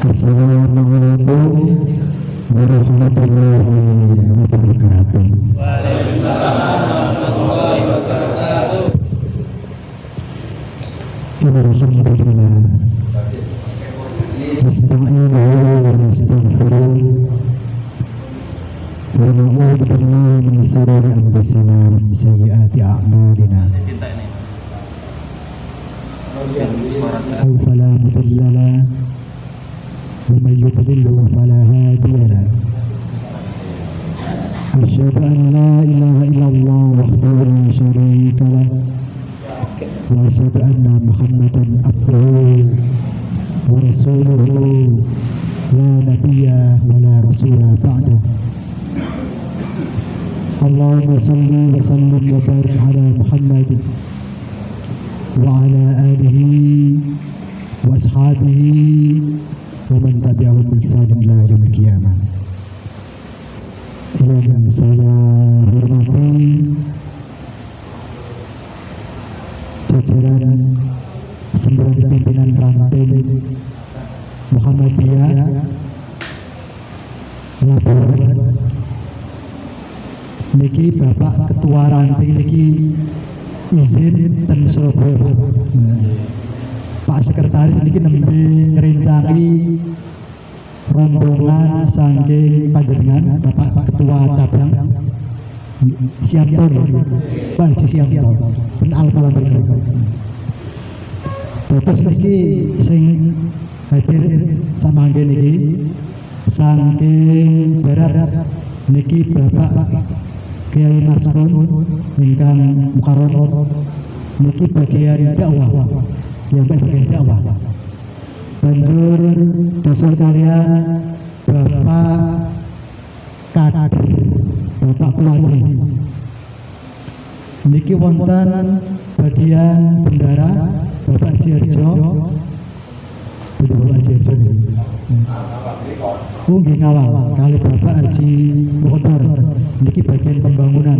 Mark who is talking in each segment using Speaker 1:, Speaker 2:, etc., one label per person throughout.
Speaker 1: Assalamualaikum warahmatullahi wabarakatuh.
Speaker 2: Waalaikumsalam warahmatullahi wabarakatuh.
Speaker 1: Alhamdulillah. Nasta'inuhu wa nastaghfiruh. Wa na'udzu billahi min shururi anfusina wa min sayyiati a'malina. Aw fala mudilla lahu wa man yudlilhu fala hadiya lahu. Asyhadu an la ilaha illallah wahdahu la syarika lahu wa asyhadu anna Muhammadan abduhu wa rasuluhu la nabiyya wa la rasula ba'dah. Allahumma salli wa sallim wa barik ala Muhammad wa ala alihi wa ashabihi wa man tabi'ahum bi ihsan ila yaumil qiyamah. Yang saya hormati jajaran sembilan pimpinan ranting Muhammadiyah Labuhan, niki Bapak Ketua Ranting niki izin dan Surabaya. Pak Sekretaris niki nembe ngrencani rombongan saking panjenengan Bapak Ketua Cabang Siamto, Pak Haji Siamto ben alpala mriku. Terus niki sing hadir samangke niki saking barat niki Bapak Kiai Maskun ingkang mukarram niki bagian dakwah, yang bagian dakwah. Banjur dosa kalian Bapak Kadir, Bapak Kuwati. Niki wonten bagian bendara Bapak Jirjo. Bapak Jirjo nggih ngawal kali Bapak Haji Mukhtar niki bagian pembangunan.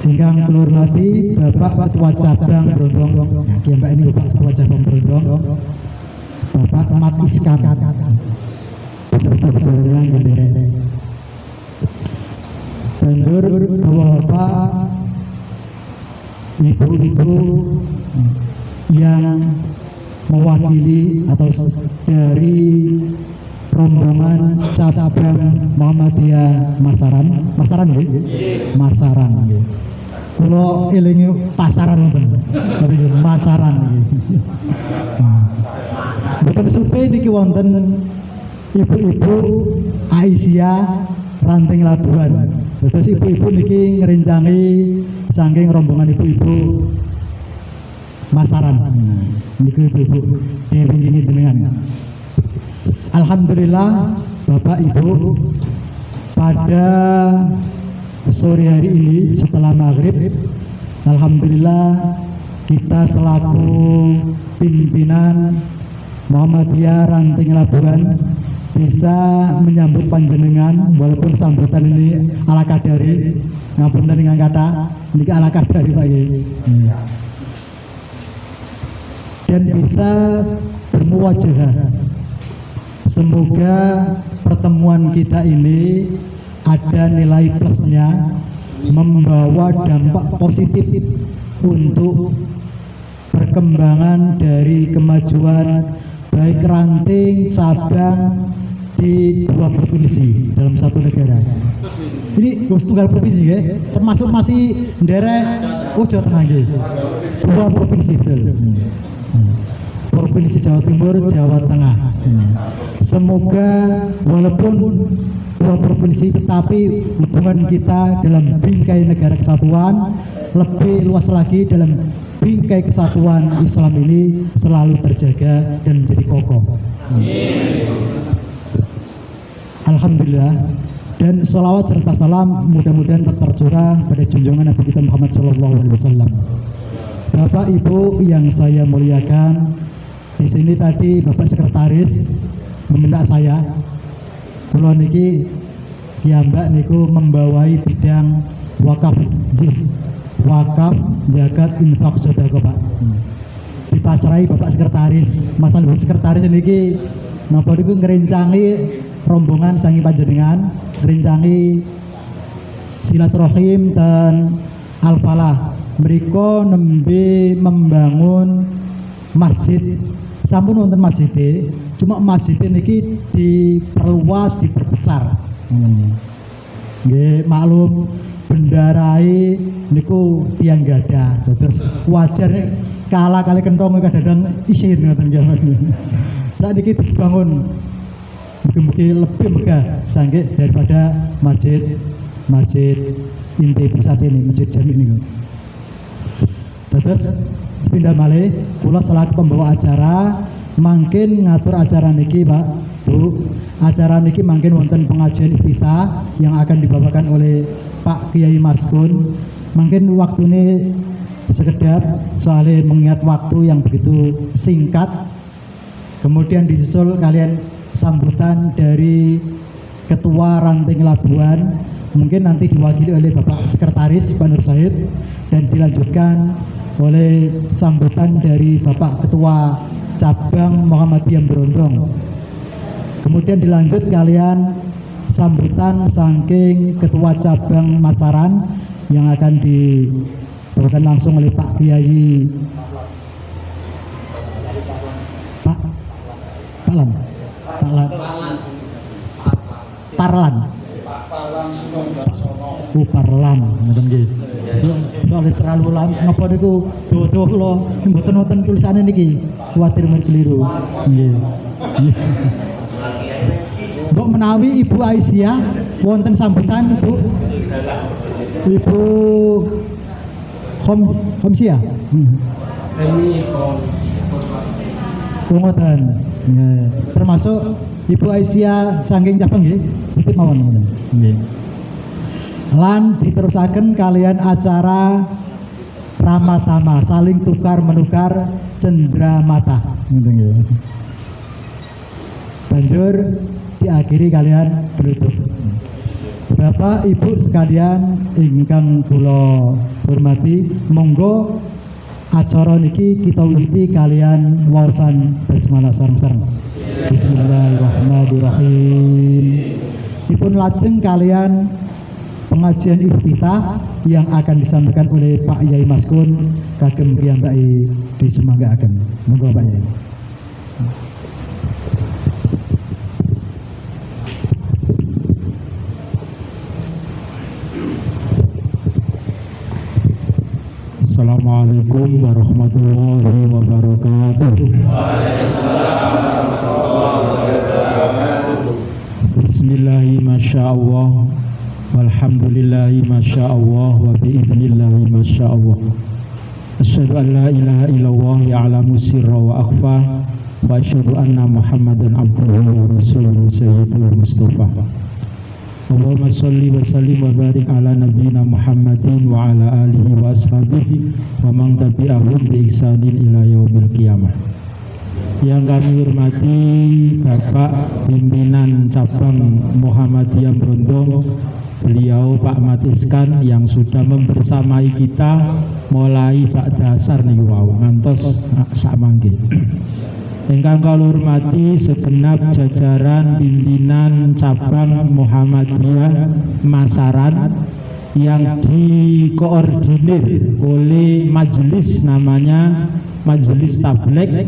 Speaker 1: Ingkang kula hormati Bapak Ketua Cabang Brondong, ya Mbak ini Bapak Ketua Cabang Brondong, Bapak Mat Iskan, beserta beserta yang derek. Banjur Bapak ibu-ibu yang mewakili atau dari rombongan cabang Muhammadiyah Masaran nggih? Masaran nggih. Kula elingi pasaran mboten. Tapi Masaran nggih. Mboten supe niki wonten ibu-ibu Aisyah Ranting Labuhan. Terus ibu-ibu niki ngrencani saking rombongan ibu-ibu Masaran. Niki ibu-ibu diwingi jenengan. Alhamdulillah Bapak Ibu, pada sore hari ini setelah maghrib, alhamdulillah kita selaku pimpinan Muhammadiyah Ranting Labuhan bisa menyambut panjenengan, walaupun sambutan ini ala kadari, ngapunten dengan kata niki ala kadari Pak Kiai. Dan bisa bermuwajahah. Semoga pertemuan kita ini ada nilai plusnya, membawa dampak positif untuk perkembangan dari kemajuan baik ranting cabang di dua provinsi dalam satu negara. Ini tunggal provinsi ya, termasuk masih nderek Jawa Tengah ya. Dua provinsi betul. Provinsi Jawa Timur, Jawa Tengah. Semoga walaupun dua provinsi tetapi hubungan kita dalam bingkai negara kesatuan lebih luas lagi, dalam bingkai kesatuan Islam ini selalu terjaga dan menjadi kokoh. Alhamdulillah. Dan sholawat serta salam mudah-mudahan tercurah pada junjungan Nabi kita Muhammad SAW. Bapak Ibu yang saya muliakan, di sini tadi Bapak Sekretaris meminta saya, kula niki piyambak niku membawai bidang wakaf JIS, wakaf zakat infak sedekah Pak. dipasrahi Bapak Sekretaris. Mas Ibu Sekretaris niki napa niku ngrencangi rombongan sangi panjenengan, ngrencangi silaturahim dan al-falah. Mereka nembe membangun masjid. Sampun wonten masjid, cuma masjid niki diperluas, diperbesar. Nggih, maklum bendarai niku tiang gada. Terus wajar kalah kali kentong kadang isin ngoten nggih. Saat niki dibangun mungkin lebih megah sanggih daripada masjid inti pusat ini, masjid jami ini. Terus sepindah malih kula selaku pembawa acara mangkin ngatur acara niki Pak Bu. Acara niki mangkin wonten pengajian iftitah yang akan dibawakan oleh Pak Kiai Maskun. Mungkin waktune sekedap soalnya mengingat waktu yang begitu singkat. Kemudian disusul kalian sambutan dari Ketua Ranting Labuan, mungkin nanti diwakili oleh Bapak Sekretaris Pak Nur Said, dan dilanjutkan oleh sambutan dari Bapak Ketua Cabang Muhammadiyah Brondong. Kemudian dilanjut kalian sambutan saking Ketua Cabang Masaran yang akan dibawakan langsung oleh Pak Kiai Parlan. Parlan, ngoten nggih. Soale terlalu lama napa niku dodo kula mboten wonten tulisane niki. Kuwatir men keliru. Nggih. Mbok menawi Ibu Aisyah wonten sambutan Bu. Ibu Homsia. Ngoten. Termasuk Ibu Aisyah saking cabang nggih, titip mawon ngoten. Nggih. Lan diterusaken kalian acara Ramatama, saling tukar menukar cendramata. Ngoten nggih. Banjur diakhiri kalian penutup. Bapak Ibu sekalian ingkang kula hormati, monggo acara niki kita wiwiti kalian waosan basmalah sareng-sareng. Bismillahirrahmanirrahim. Dipun lajeng kalian pengajian iftitah yang akan disampaikan oleh Pak Yai Maskun kagem piyambake disemanggaaken. Monggo Pak Yai.
Speaker 3: Assalamualaikum warahmatullahi wabarakatuh.
Speaker 2: Waalaikumsalam warahmatullahi wabarakatuh.
Speaker 3: Bismillahi masyaallah, walhamdulillahi masyaallah, wa bi'idnillahi masyaallah. Asyhadu an la ilaha illallah ya'lamu sirra wa akhfa, wa asyhadu anna Muhammadan abduhu wa rasuluhu sayyidul Mustafa. Allahumma salli wa sallim wa barik ala nabiyyina Muhammadin wa ala alihi wa ashabihi wa man tabi'ahum bi ihsanin ila yaumil qiyamah. Yang kami hormati Bapak Pimpinan Cabang Muhammadiyah Brondong, beliau Pak Matiskan yang sudah membersamai kita mulai Pak dasar niku wau ngantos sak mangke. Ingkang kula hormati segenap jajaran pimpinan cabang Muhammadiyah Masaran yang dikoordinir oleh majelis, namanya Majelis Tabligh,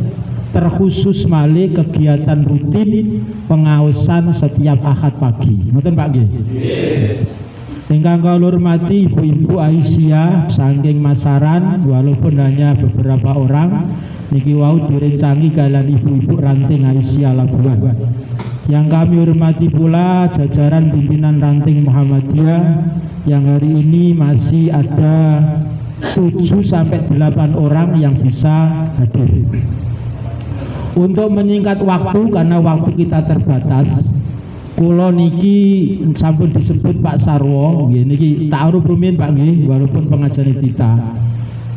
Speaker 3: terkhusus malih kegiatan rutin pengaosan setiap Ahad pagi. Ngoten Pak nggih. Ingkang kula hormati Ibu-ibu Aisyah saking Masaran, walaupun hanya beberapa orang, niki wau direncangi kalian ibu-ibu Ranting Aisyah Labuan. Yang kami hormati pula jajaran pimpinan Ranting Muhammadiyah yang hari ini masih ada 7-8 orang yang bisa hadir. Untuk menyingkat waktu karena waktu kita terbatas, kula niki sampun disebut Pak Sarwo, nggih niki ta'aruf rumiyin Pak nggih, walaupun pengajian kita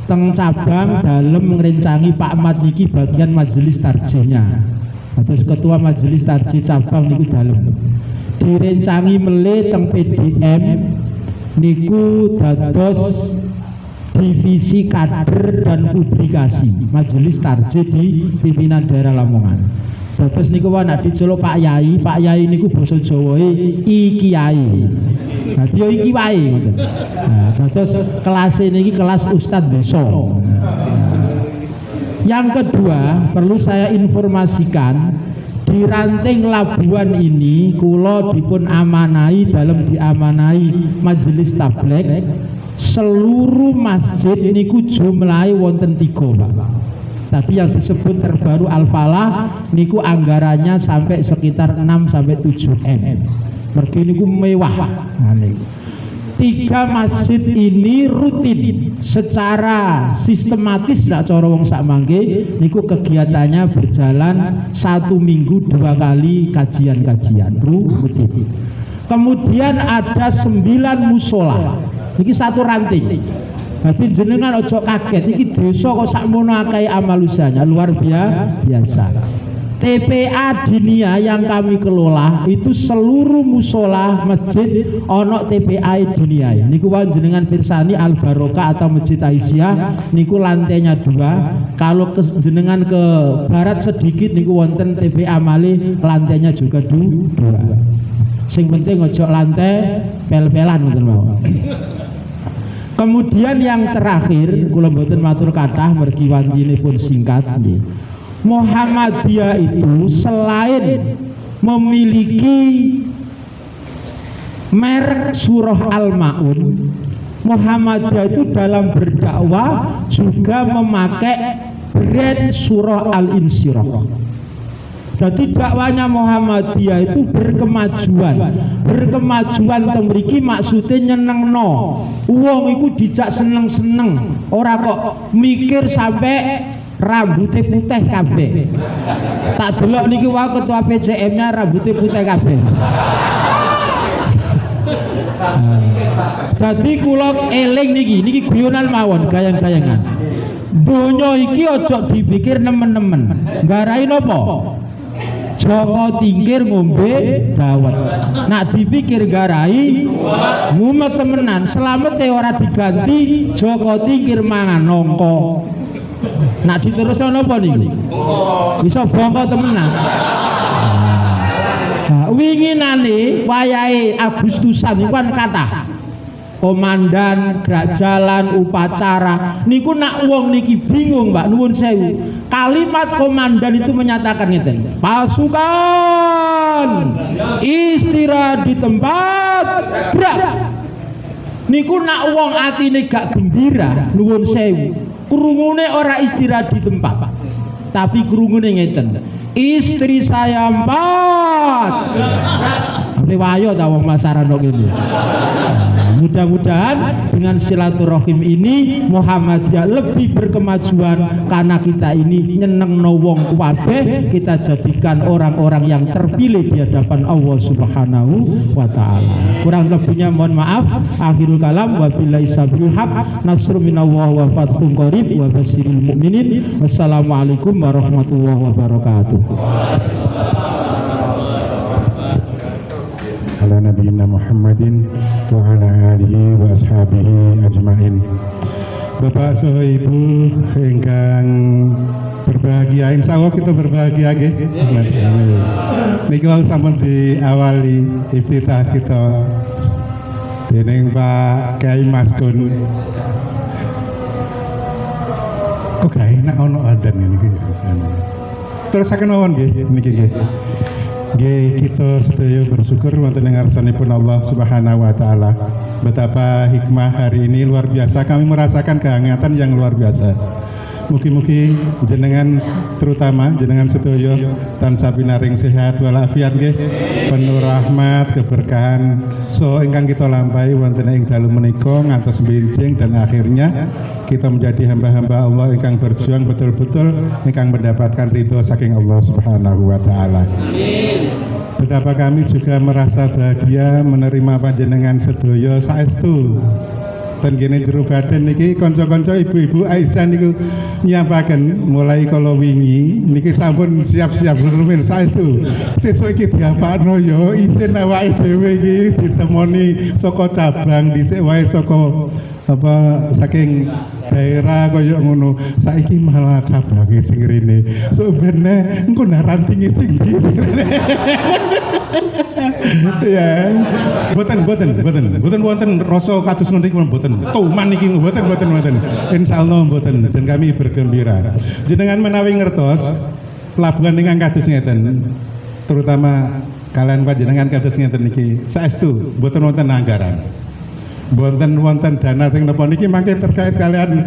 Speaker 3: teng cabang dalem ngrencangi Pak Mat niki bagian majelis tarjihnya. Terus ketua majelis tarjih cabang niku dalem. Direncangi melih teng PDM niku dados Divisi Kader dan Publikasi Majelis Tarjih di pimpinan daerah Lamongan. Terus niku nek diceluk Pak Yai niku basa Jawae iki Yai. Dadi yo iki wae ngoten. Nah, terus kelas niki kelas Ustadz Desa. Yang kedua, perlu saya informasikan di ranting Labuan ini kula dipun amanai dalam diamanai Majelis Tabligh seluruh masjid niku jumlahe wonten 3, Pak. Tapi yang disebut terbaru Al-Falah niku anggarannya sampai sekitar 6 sampai 7 M. Mergi niku mewah. Nah, niku. 3 masjid ini rutin secara sistematis nak cara wong sak mangke niku kegiatannya berjalan 1 minggu 2 kali kajian-kajian rutin. Kemudian ada 9 musola. Niki satu ranting. Berarti jenengan ojo kaget iki desa kok sakmono akeh amal usahanya luar biasa. TPA Dinia yang kami kelola itu seluruh musola masjid ono TPA Dinia. Niku jenengan pirsani Al Barokah atau Masjid Aisyah niku lantainya 2. Kalau jenengan ke barat sedikit niku wonten TPA malih lantainya juga 2. Sing penting ojo lantai pel-pelan ngoten mawon. Kemudian yang terakhir kula mboten matur kathah mergi wancinipun singkat nggih. Muhammadiyah itu selain memiliki merek surah Al-Maun, Muhammadiyah itu dalam berdakwah juga memakai brand surah Al-Insyirah. Jadi dakwanya Muhammadiyah itu berkemajuan temriki maksudnya nyenengno wong iku dijak seneng-seneng, ora kok mikir sampai rambutnya putih kabeh. Tak delok niki wae ketua PCM-nya rambutnya putih kabeh. Jadi kula eling niki guyonan mawon, gayang-gayangan. Donya iki ojo dipikir nemen-nemen. Garai napa? Joko tingkir ngombe dawet. Nak dipikir garai mumet temenan, selamete ora diganti Joko tingkir mangan nongko. Nak diterusno napa niku? Bisa bongko temenan. Nah, winginane wayahe Agustusan niku kan kathah. Komandan, gerak jalan, upacara. Niku nak wong niki bingung, Mbak, nuwun sewu. Kalimat komandan itu menyatakan ngeten. Pasukan istirahat di tempat. Gerak. Niku nak wong atine gak gembira, nuwun sewu. Krungune ora istirahat di tempat, tapi krungune ngeten. Istri saya 4. Wayo ta wong masarana kene. Mudah-mudahan dengan silaturahim ini Muhammadiyah lebih berkemajuan karena kita ini nyenengno wong kabeh, kita jadikan orang-orang yang terpilih di hadapan Allah Subhanahu wa taala. Kurang lebihnya mohon maaf. Akhirul kalam wabillahi sabrul haq. Nasrun minallahi wa fathun qarib wa basyiril mukminin. Wassalamualaikum warahmatullahi wabarakatuh.
Speaker 2: Ala nabiyina Muhammadin wa ala alihi wa ashabihi ajmain. Bapak saha Ibu ingkang berbahagia, insyaallah kita berbahagia nggih. Niki wau sampun diawali iftitah kita dening Pak Kyai Maskun. Kok gak enak ono adan niki. Terus akan mawon nggih niki nggih. Nggih, kita sedaya bersyukur wonten ing ngarsanipun Allah Subhanahu wa taala. Betapa hikmah hari ini luar biasa, kami merasakan kehangatan yang luar biasa. Mugi-mugi jenengan terutama jenengan sedaya tansah pinaring sehat walafiat nggih, penuh rahmat, keberkahan. So ingkang kita lampahi wonten ing dalu menika ngantos benjing dan akhirnya kita menjadi hamba-hamba Allah ingkang berjuang betul-betul ingkang mendapatkan ridho saking Allah Subhanahu wa taala. Amin. Betapa kami juga merasa bahagia menerima panjenengan sedaya saestu. Dan gini jero batin niki kanca-kanca ibu-ibu Aisyah niku nyiapaken mulai kala wingi niki sampun siap-siap rumin saestu. Sesuk iki diapakno ya isin awake dhewe iki ditemoni saka cabang dhisik wae saka apa saking daerah kaya ngono saiki malah cabange sing rene sebenarnya engko narantinge sing ndi ya boten wonten rasa kados ngendi boten tuman iki boten insyaallah boten dan kami bergembira jenengan menawi ngertos pelabuhan ingkang kados ngeten terutama kalian panjenengan kados ngeten iki saestu boten wonten anggaran wonten dana sing napa niki mangke terkait kalian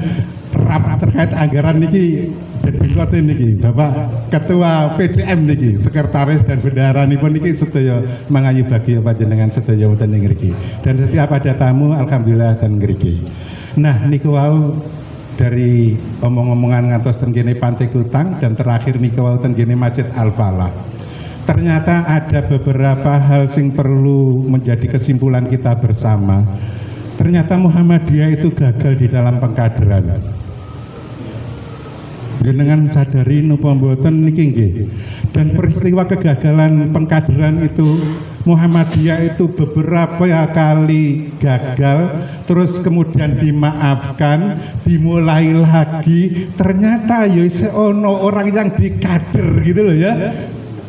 Speaker 2: terkait anggaran niki dedengkote niki Bapak Ketua PCM niki sekretaris dan bendaharanipun niki sedaya mangayu bagi panjenengan sedaya wonten ing ngriki dan setiap ada tamu alhamdulillah ten ngriki. Nah niku wau dari omong-omongan ngantos ten kene Pantai Kutang dan terakhir niku wau ten kene Masjid Al-Falah. Ternyata ada beberapa hal sing perlu menjadi kesimpulan kita bersama. Ternyata Muhammadiyah itu gagal di dalam pengkaderan. Jenengan sadari napa mboten niki nggih. Dan peristiwa kegagalan pengkaderan itu Muhammadiyah itu beberapa kali gagal, terus kemudian dimaafkan, dimulai lagi. Ternyata ya ono orang yang dikader gitu loh ya.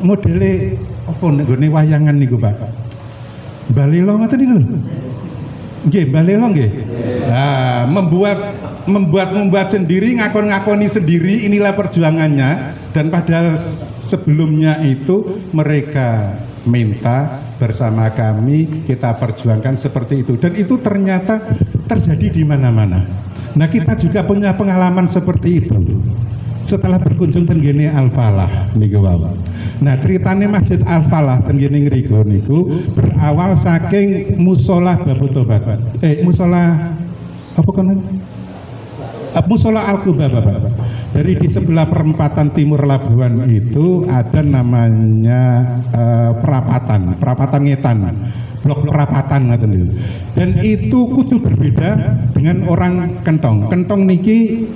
Speaker 2: Modele apa nggone wayangan niku Pak. Balilo ngoten niku lho. Nggih, balelo nggih. Nah, membuat sendiri, ngakoni sendiri, inilah perjuangannya. Dan padahal sebelumnya itu mereka minta bersama kami kita perjuangkan seperti itu. Dan itu ternyata terjadi di mana-mana. Nah, kita juga punya pengalaman seperti itu. Setelah berkunjung tenggene Al-Falah niku wau. Nah, ceritane Masjid Al-Falah tenggene ngriku niku berawal saking musola Babu Tobat. Musola apa kan? Musola Al-Quba Bapak. Dari di sebelah perempatan timur Labuan itu ada namanya perapatan Ngetan. Blok perapatan ngoten niku. Dan itu kudu berbeda dengan orang Kentong. Kentong niki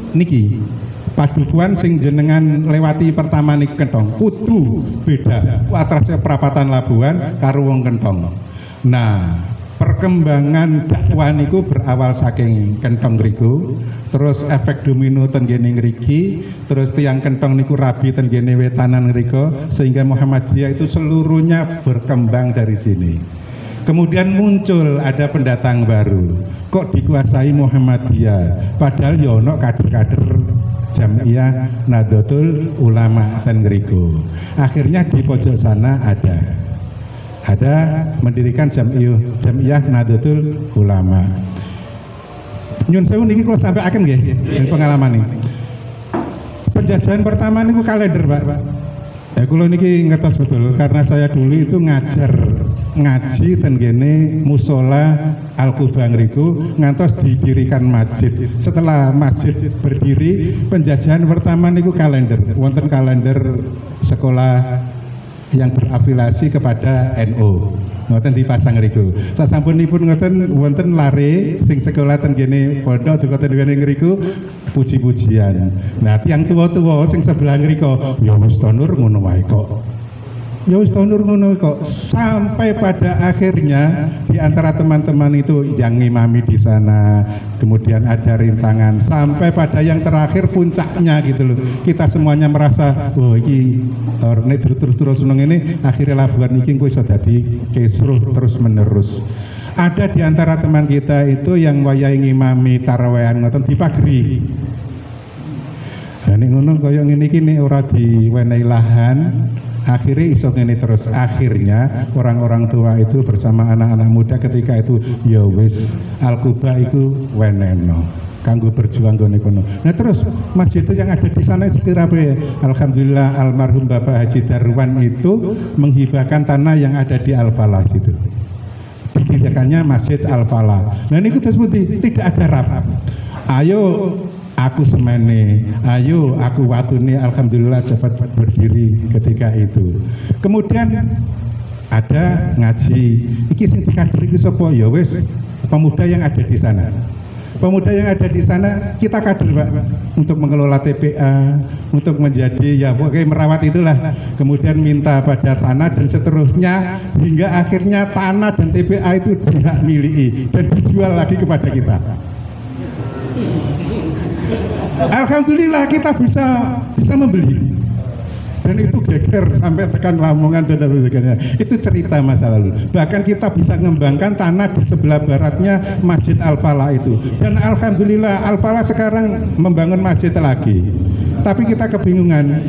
Speaker 2: padukuan sing jenengan lewati pertama niki Kentong kudu beda atrasnya perapatan Labuan karo wong Kentong. Nah, perkembangan dakwah niku berawal saking Kentong ngriku, terus efek domino ten kene ngriki, terus tiang Kentong niku rabi ten kene wetanan ngriko, sehingga Muhammadiyah itu seluruhnya berkembang dari sini. Kemudian muncul ada pendatang baru, kok dikuasai Muhammadiyah, padahal ya ono kader-kader Jamiah Nahdlatul Ulama ten ngriku. Akhirnya di pojok sana ada mendirikan Jamiah Nahdlatul Ulama. Nyun sewu niki kalau sampai akan nggih pengalaman nih. Penjajahan pertama niku kalender Pak. Ya kula niki ngertos betul karena saya dulu itu ngaji ten kene musola Al-Quba ngriku ngantos didirikan masjid. Setelah masjid berdiri, penjajahan pertama niku kalender. Wonten kalender sekolah yang berafiliasi kepada NU. Ngoten dipasang ngriku. Sasampunipun ngoten wonten lare sing sekolah ten kene pondok juga ten kene ngriku puji-pujian. Nah, tiyang tuwa-tuwa sing sebelah ngriku ya wis nur ngono wae kok. Ya wis nur ngono kok. Sampai pada akhirnya di antara teman-teman itu yang ngimami di sana, kemudian ada rintangan sampai pada yang terakhir puncaknya gitu loh. Kita semuanya merasa, oh iki nek terus seneng ini akhirnya Labuan iki iso dadi kisruh terus menerus. Ada di antara teman kita itu yang wayahe ngimami tarawehan ngoten dipagri. Nah nek ngono kaya ngene iki nek ora diwenehi lahan akhirnya iso ngene terus. Akhirnya orang-orang tua itu bersama anak-anak muda ketika itu ya wis Al-Quba itu weneno kanggo berjuang gone kono. Nah terus masjid itu yang ada di sana sekira alhamdulillah almarhum Bapak Haji Darwan itu menghibahkan tanah yang ada di Al-Falah situ. Didirikannya Masjid Al-Falah. Nah ini kita sebut tidak ada rap. Ayo aku semene, ayo aku watune, alhamdulillah dapat berdiri ketika itu. Kemudian ada ngaji. Iki sing dikader iki sapa ya wis pemuda yang ada di sana. Pemuda yang ada di sana kita kader Pak untuk mengelola TPA, untuk menjadi ya pokoknya merawat itulah. Kemudian minta pada tanah dan seterusnya hingga akhirnya tanah dan TPA itu dihak miliki dan dijual lagi kepada kita. Alhamdulillah kita bisa membeli. Dan itu geger sampai tekan Lamongan dan sebagainya. Itu cerita masa lalu. Bahkan kita bisa mengembangkan tanah di sebelah baratnya Masjid Al-Falah itu. Dan alhamdulillah Al-Falah sekarang membangun masjid lagi. Tapi kita kebingungan.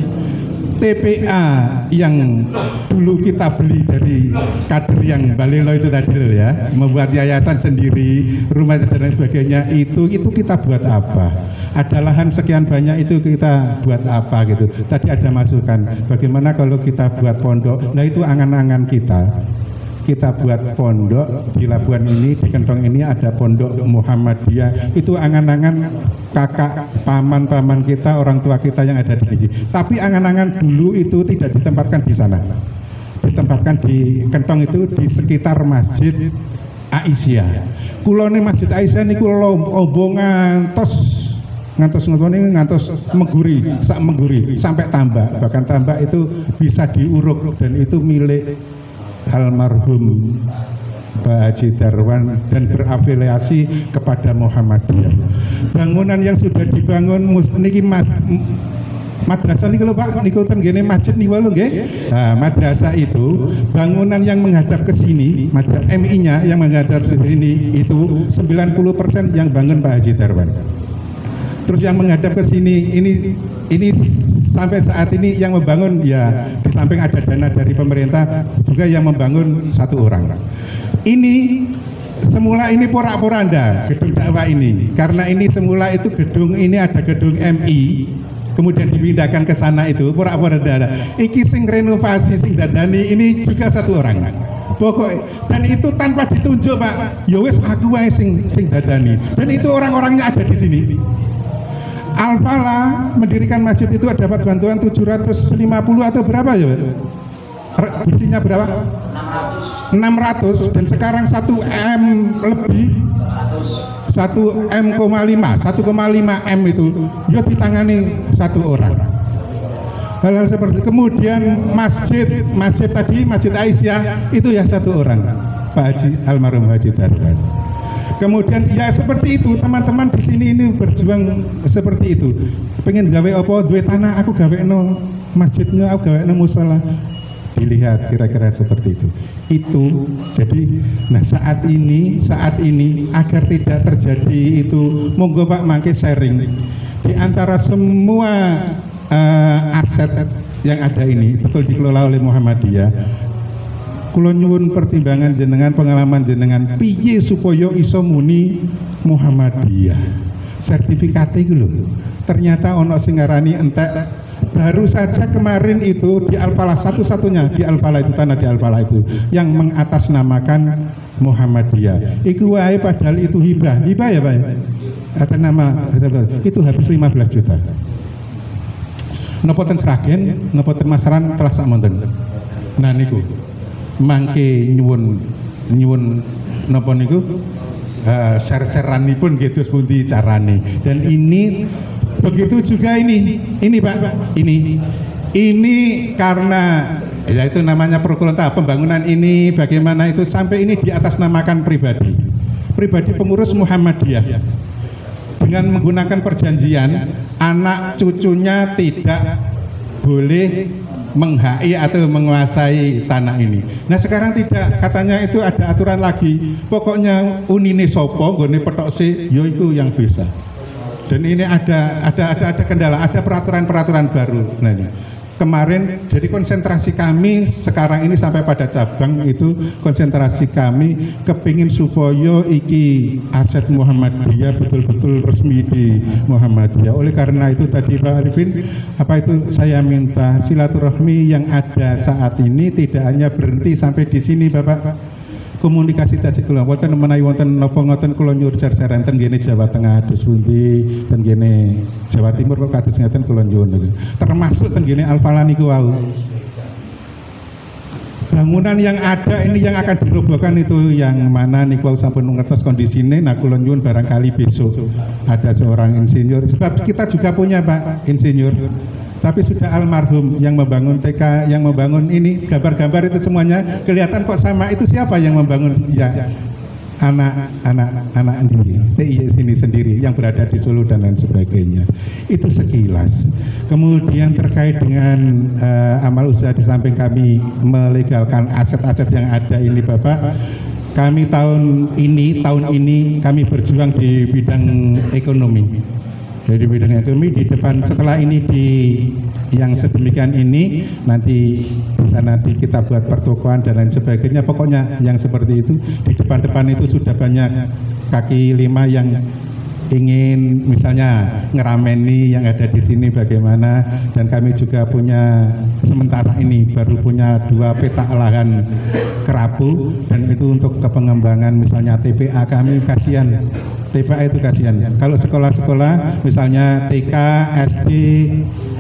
Speaker 2: TPA yang dulu kita beli dari kader yang Balelo itu tadi loh ya, membuat yayasan sendiri, rumah dan lain sebagainya, itu kita buat apa? Ada lahan sekian banyak itu kita buat apa gitu. Tadi ada masukan, bagaimana kalau kita buat pondok? Nah itu angan-angan kita buat pondok di Labuan ini, di Kentong ini ada pondok Muhammadiyah. Itu angan-angan kakak, paman-paman kita, orang tua kita yang ada di sini. Tapi angan-angan dulu itu tidak ditempatkan di sana. Ditempatkan di Kentong itu di sekitar Masjid Aisyah. Kulone Masjid Aisyah niku obongan ngantos mengguri sampai Tambak. Bahkan Tambak itu bisa diuruk dan itu milik almarhum Pak Haji Darwan dan berafiliasi kepada Muhammadiyah. Bangunan yang sudah dibangun niki madrasah niku lho Pak, niku ten ngene masjid niku lho nggih. Nah, madrasah itu bangunan yang menghadap ke sini, madrasah MI-nya yang menghadap ke sini itu 90% yang bangun Pak Haji Darwan. Terus yang menghadap ke sini ini sampai saat ini yang membangun ya di samping ada dana dari pemerintah juga yang membangun satu orang. Ini semula ini porak-poranda gedung dakwah ini, karena ini semula itu gedung ini ada gedung MI, kemudian dipindahkan ke sana itu porak-poranda. Iki sing renovasi sing dadani ini juga satu orang. Pokoknya dan itu tanpa ditunjuk Pak. Ya wis aku wae sing dadani. Dan itu orang-orangnya ada di sini. Al-Falah mendirikan masjid itu dapat bantuan 750 atau berapa ya? Bisinya berapa? 600 dan sekarang 1M lebih 1,5 M itu ya ditangani satu orang. Hal-hal seperti kemudian masjid tadi Masjid Aisyah itu ya satu orang, Pak Haji almarhum Haji Darwan. Kemudian ya seperti itu teman-teman di sini ini berjuang seperti itu. Pengen gawe apa duwe tanah aku gawe no masjidnya, aku gawe no musala. Dilihat kira-kira seperti itu. Itu jadi nah saat ini agar tidak terjadi itu monggo Pak mangke sharing di antara semua aset yang ada ini betul dikelola oleh Muhammadiyah. Kula nyuwun pertimbangan jenengan, pengalaman jenengan piye supaya iso muni Muhammadiyah. Sertifikat itu lho. Ternyata ono sing ngarani entek. Baru saja kemarin itu di Al-Falah satu-satunya di Al-Falah itu tanah di Al-Falah itu yang mengatasnamakan Muhammadiyah. Iku wae padahal itu hibah ya Pak. Atas nama itu habis 15 juta. Napa ten Sragen, napa ten Masaran telah sak monten. Nah niku mangke nyuwun napa niku share-shareanipun gitu pundi carane. Dan ini begitu juga ini Pak, ini karena ya itu namanya prokuran pembangunan ini bagaimana itu sampai ini di atas namakan pribadi pengurus Muhammadiyah dengan menggunakan perjanjian anak cucunya tidak boleh menghai atau menguasai tanah ini. Nah sekarang tidak, katanya itu ada aturan lagi. Pokoknya unine sopo, gone petok se, yo itu yang bisa. Dan ini ada kendala, ada peraturan baru. Nah ini kemarin jadi konsentrasi kami sekarang ini sampai pada cabang itu konsentrasi kami kepingin supaya iki aset Muhammadiyah betul-betul resmi di Muhammadiyah. Oleh karena itu tadi Pak Arifin apa itu saya minta silaturahmi yang ada saat ini tidak hanya berhenti sampai di sini Bapak. Komunikasi tadi kula wonten menawi wonten napa ngoten kula nyuwun jar-jaran ten ngene Jawa Tengah kados pundi, ten ngene Jawa Timur kok kados ngeten kula nyuwun. Termasuk ten ngene Al-Falah niku wau. Bangunan yang ada ini yang akan dirobohkan itu yang mana niku sampun ngertos kondisine. Nah kula nyuwun barangkali besok ada seorang insinyur sebab kita juga punya Pak insinyur. Tapi sudah almarhum yang membangun TK, yang membangun ini gambar-gambar itu semuanya kelihatan kok sama. Itu siapa yang membangun? Ya anak sendiri, TII sini sendiri yang berada di Solo dan lain sebagainya. Itu sekilas. Kemudian terkait dengan amal usaha di samping kami melegalkan aset-aset yang ada ini Bapak, kami tahun ini kami berjuang di bidang ekonomi. Jadi bidang ekonomi di depan setelah ini di yang sedemikian ini nanti bisa nanti kita buat pertokoan dan lain sebagainya. Pokoknya yang seperti itu di depan-depan itu sudah banyak kaki lima yang ingin misalnya ngerameni yang ada di sini bagaimana, dan kami juga punya sementara ini baru punya 2 petak lahan kerapu, dan itu untuk kepengembangan misalnya TPA. Kami kasihan TPA itu kasihan. Kalau sekolah-sekolah misalnya TK, SD,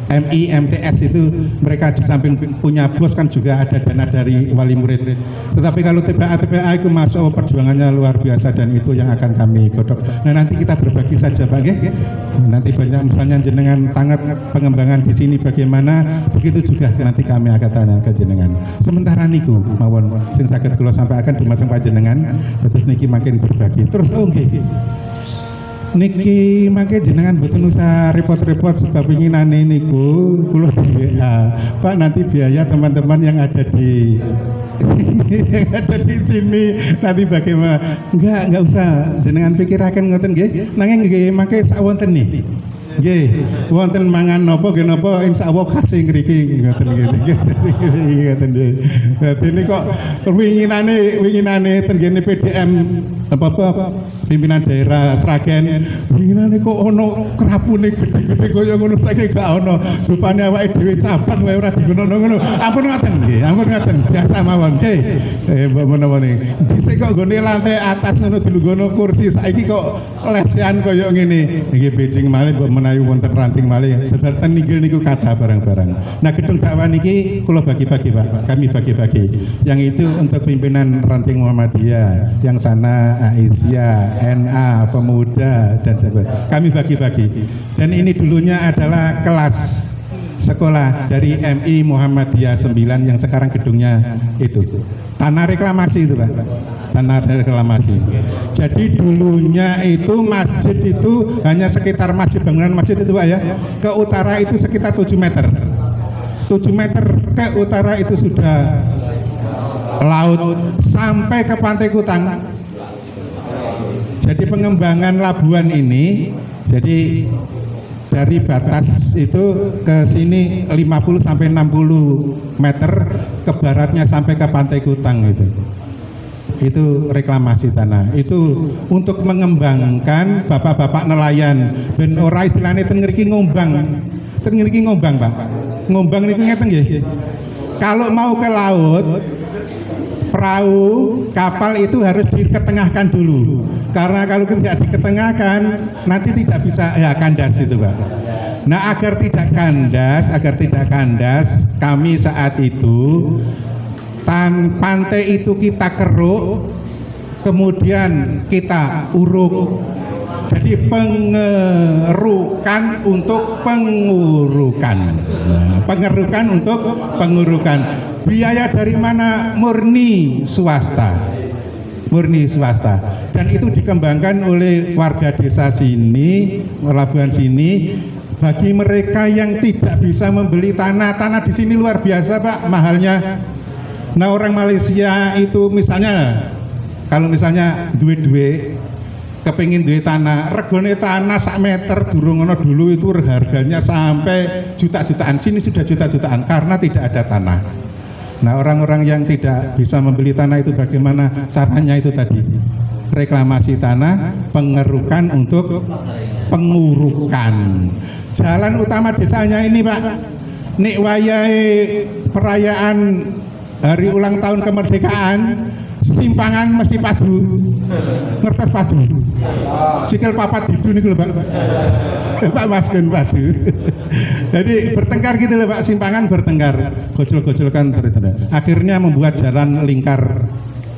Speaker 2: MI, MTS itu mereka di samping punya bos kan juga ada dana dari wali murid. Tetapi kalau TPA itu masuk perjuangannya luar biasa dan itu yang akan kami godok. Nah nanti kita berbagi saja Pak, nanti banyak misalnya jenengan tangat pengembangan di sini bagaimana, begitu juga nanti kami akan tanya ke jenengan. Sementara niku mawon sing saged kula sampaikan dumateng panjenengan, terus niki makin berbagi. Terus niki mangke jenengan mboten usah repot-repot sebab inginane niku kula di WA. Pak nanti biaya teman-teman yang ada di sini nanti bagaimana? Enggak usah jenengan pikiraken ngoten nggih. Nanging nggih mangke sak wonten nih. Nggih, wonten mangan napa nggih napa insyaallah khase ngriki ngoten nggih. Ngoten nggih. Dadi ini kok winginane ten ngene PDM apa pimpinan daerah Sragen winginane kok ono kerapune gede-gede kaya ngono, saiki gak ono. Rupane awake dhewe cabang wae ora digunono ngono. Ampun ngaten nggih, ampun ngaten. Biasa mawon nggih. Mbok menawa niki. Dhisik kok nggone lantai atas ngono dilunggono kursi, saiki kok lesehan kaya ngene. Nggih bejing malih mbok menawi wonten ranting malih. Bebarten ninggil niku kathah barang-barang. Nah gedung dakwah niki kula bagi-bagi Pak. Kami bagi-bagi. Yang itu untuk pimpinan ranting Muhammadiyah, yang sana Aisyah, NA, Pemuda dan sebagainya. Kami bagi-bagi. Dan ini dulunya adalah kelas sekolah dari MI Muhammadiyah 9 yang sekarang gedungnya itu. Tanah reklamasi itu Pak. Tanah reklamasi. Jadi dulunya itu masjid itu hanya sekitar bangunan masjid itu Pak ya. Ke utara itu sekitar 7 meter. 7 meter ke utara itu sudah laut sampai ke Pantai Kutang. Jadi pengembangan Labuan ini, jadi dari batas itu ke sini 50 sampai 60 meter, ke baratnya sampai ke Pantai Kutang itu reklamasi tanah. Itu untuk mengembangkan bapak-bapak nelayan ben ora istilahnya ten ngriki ngombang Pak. Ngombang niku ngeten nggih. Kalau mau ke laut, perahu, kapal itu harus diketengahkan dulu. Karena kalau tidak diketengahkan, nanti tidak bisa kandas itu Pak. Nah agar tidak kandas, kami saat itu pantai itu kita keruk, kemudian kita uruk. Jadi pengerukan untuk pengurukan. Pengerukan untuk pengurukan. Biaya dari mana? Murni swasta. Dan itu dikembangkan oleh warga desa sini, Labuan sini. Bagi mereka yang tidak bisa membeli tanah di sini luar biasa Pak, mahalnya. Nah orang Malaysia itu misalnya, kalau misalnya duwe kepingin duwe tanah, regone tanah sak meter durung ono dulu itu harganya sampai juta-jutaan. Sini sudah juta-jutaan karena tidak ada tanah. Nah orang-orang yang tidak bisa membeli tanah itu bagaimana caranya? Itu tadi reklamasi tanah, pengerukan untuk pengurukan. Jalan utama desanya ini Pak, nek wayahe perayaan hari ulang tahun kemerdekaan, simpangan mesti padu, ngertos padu, sikil papat hidu nih Pak, Pak Masken padu. Jadi bertengkar gitu loh Pak, simpangan bertengkar, gojol-gojolkan akhirnya membuat jalan lingkar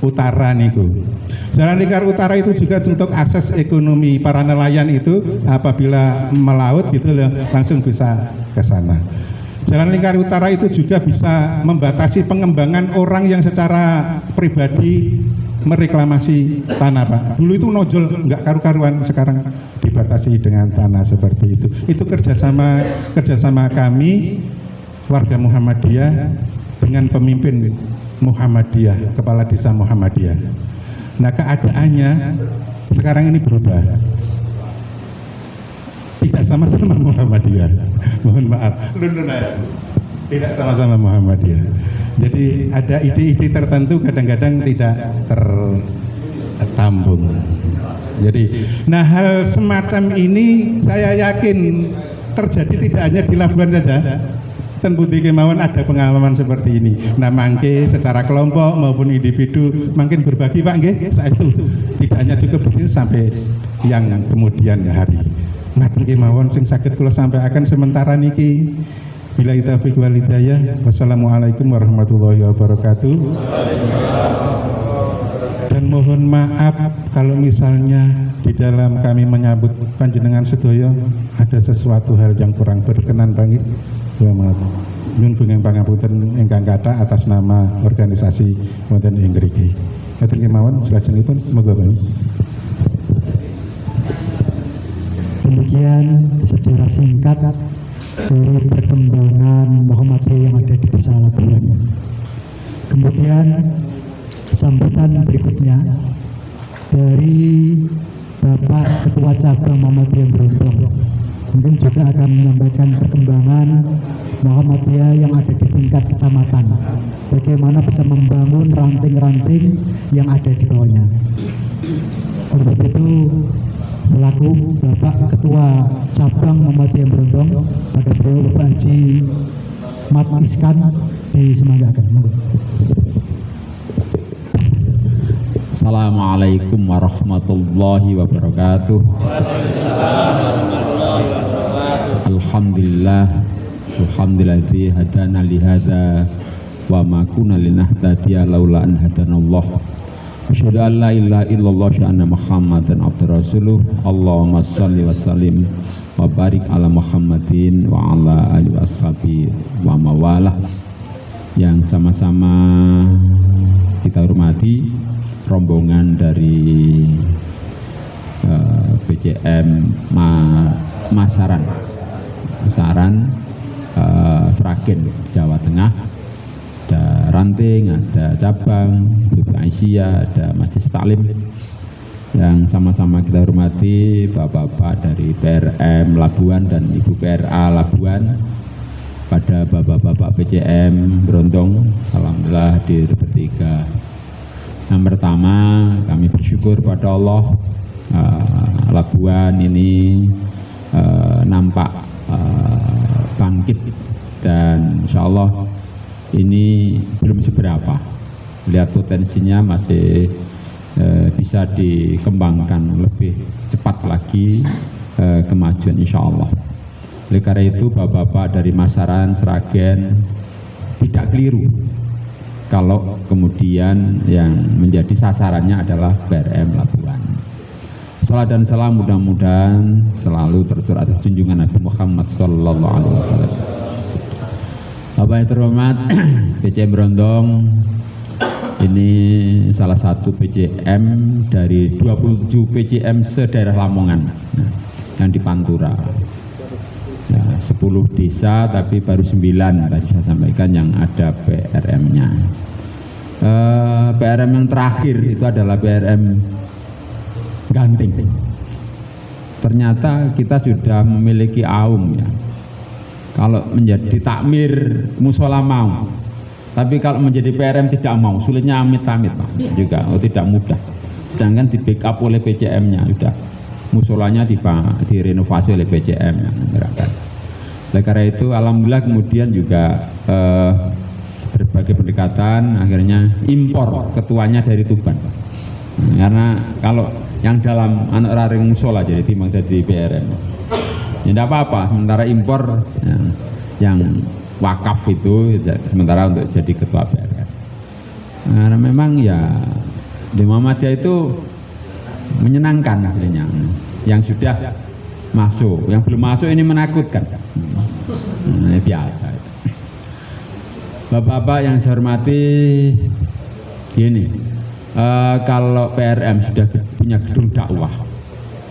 Speaker 2: utara niku. Jalan lingkar utara itu juga untuk akses ekonomi para nelayan itu apabila melaut gitu loh, langsung bisa ke sana. Jalan lingkar utara itu juga bisa membatasi pengembangan orang yang secara pribadi mereklamasi tanah Pak. Dulu itu nojol nggak karu-karuan, sekarang dibatasi dengan tanah seperti itu. Itu kerjasama kami warga Muhammadiyah dengan pemimpin Muhammadiyah, kepala desa Muhammadiyah. Nah keadaannya sekarang ini berubah. Tidak sama-sama Muhammadiyah. Mohon maaf. Tidak sama-sama Muhammadiyah. Jadi ada ide-ide tertentu kadang-kadang tidak tertampung. Jadi, nah hal semacam ini saya yakin terjadi tidak hanya di Labuan saja. Dan Budi kemauan ada pengalaman seperti ini. Nah mangke secara kelompok maupun individu makin berbagi Pak nggih. Saat itu tidak hanya cukup begitu sampai yang kemudian hari. Nah kemauan sing sakit kula sampaikan sementara niki. Bila taufiq wal hidayah. Wassalamualaikum warahmatullahi wabarakatuh. Dan mohon maaf kalau misalnya di dalam kami menyambut panjenengan sedaya ada sesuatu hal yang kurang berkenan bangit. Nyun bengeng pangapunten ingkang kathah atas nama organisasi wonten ing mriki. Hatur kemawon salajengipun monggo Pak.
Speaker 1: Demikian secara singkat dari perkembangan Muhammadiyah yang ada di Desa Labuan. Kemudian sambutan berikutnya dari Bapak Ketua Cabang Muhammadiyah Brondong, mungkin juga akan menyampaikan perkembangan Muhammadiyah yang ada di tingkat kecamatan, bagaimana bisa membangun ranting-ranting yang ada di bawahnya. Untuk itu selaku Bapak Ketua Cabang Muhammadiyah Brondong, pada beliau Bapak Haji Mat Iskan disemangatkan.
Speaker 4: Assalamualaikum warahmatullahi wabarakatuh. Alhamdulillah, alhamdulillah hadana li hadza wa ma kunna linahtadiya laula an hadanallah. Asyhadu an la ilaha illallah wa anna Muhammadan abdur rasuluh. Allahumma shalli wa sallim wa barik ala Muhammadin wa ala alihi washabi wa mawalah. Yang sama-sama kita hormati rombongan dari BCM Masaran Sragen Jawa Tengah. Ada ranting, ada cabang, Ibu Aisyah, ada Majelis Taklim yang sama-sama kita hormati Bapak-bapak dari PRM Labuan dan Ibu PRA Labuan, pada Bapak-bapak PCM Brondong, alhamdulillah hadir bertiga. Yang pertama kami bersyukur pada Allah, Labuan ini nampak bangkit dan insya Allah ini belum seberapa, lihat potensinya masih bisa dikembangkan lebih cepat lagi kemajuan insya Allah. Oleh karena itu Bapak-bapak dari Masaran Sragen tidak keliru kalau kemudian yang menjadi sasarannya adalah PRM Labuan. Salam dan salam mudah-mudahan selalu tercurah atas junjungan Nabi Muhammad sallallahu alaihi wasallam. Bapak yang terhormat, PCM Brondong ini salah satu PCM dari 27 PCM se-daerah Lamongan yang di Pantura. Ya, 10 desa tapi baru 9 tadi saya sampaikan yang ada PRM-nya. PRM yang terakhir itu adalah PRM Ganting. Ternyata kita sudah memiliki aum ya. Kalau menjadi takmir musola mau, tapi kalau menjadi PRM tidak mau, sulitnya amit-amit juga, tidak mudah. Sedangkan di backup oleh PCM-nya sudah, musolanya direnovasi oleh PCM yang menggerakkan. Oleh karena itu, alhamdulillah kemudian juga berbagai pendekatan, akhirnya impor ketuanya dari Tuban. Karena kalau yang dalam anak raring musola jadi timbang jadi PRM. Ya tidak apa-apa, sementara impor yang wakaf itu sementara untuk jadi ketua PRM. Karena memang ya di Muhammadiyah itu menyenangkan akhirnya. Yang sudah masuk, yang belum masuk ini menakutkan. Ini biasa. Bapak-bapak yang saya hormati, gini, kalau PRM sudah punya gedung dakwah,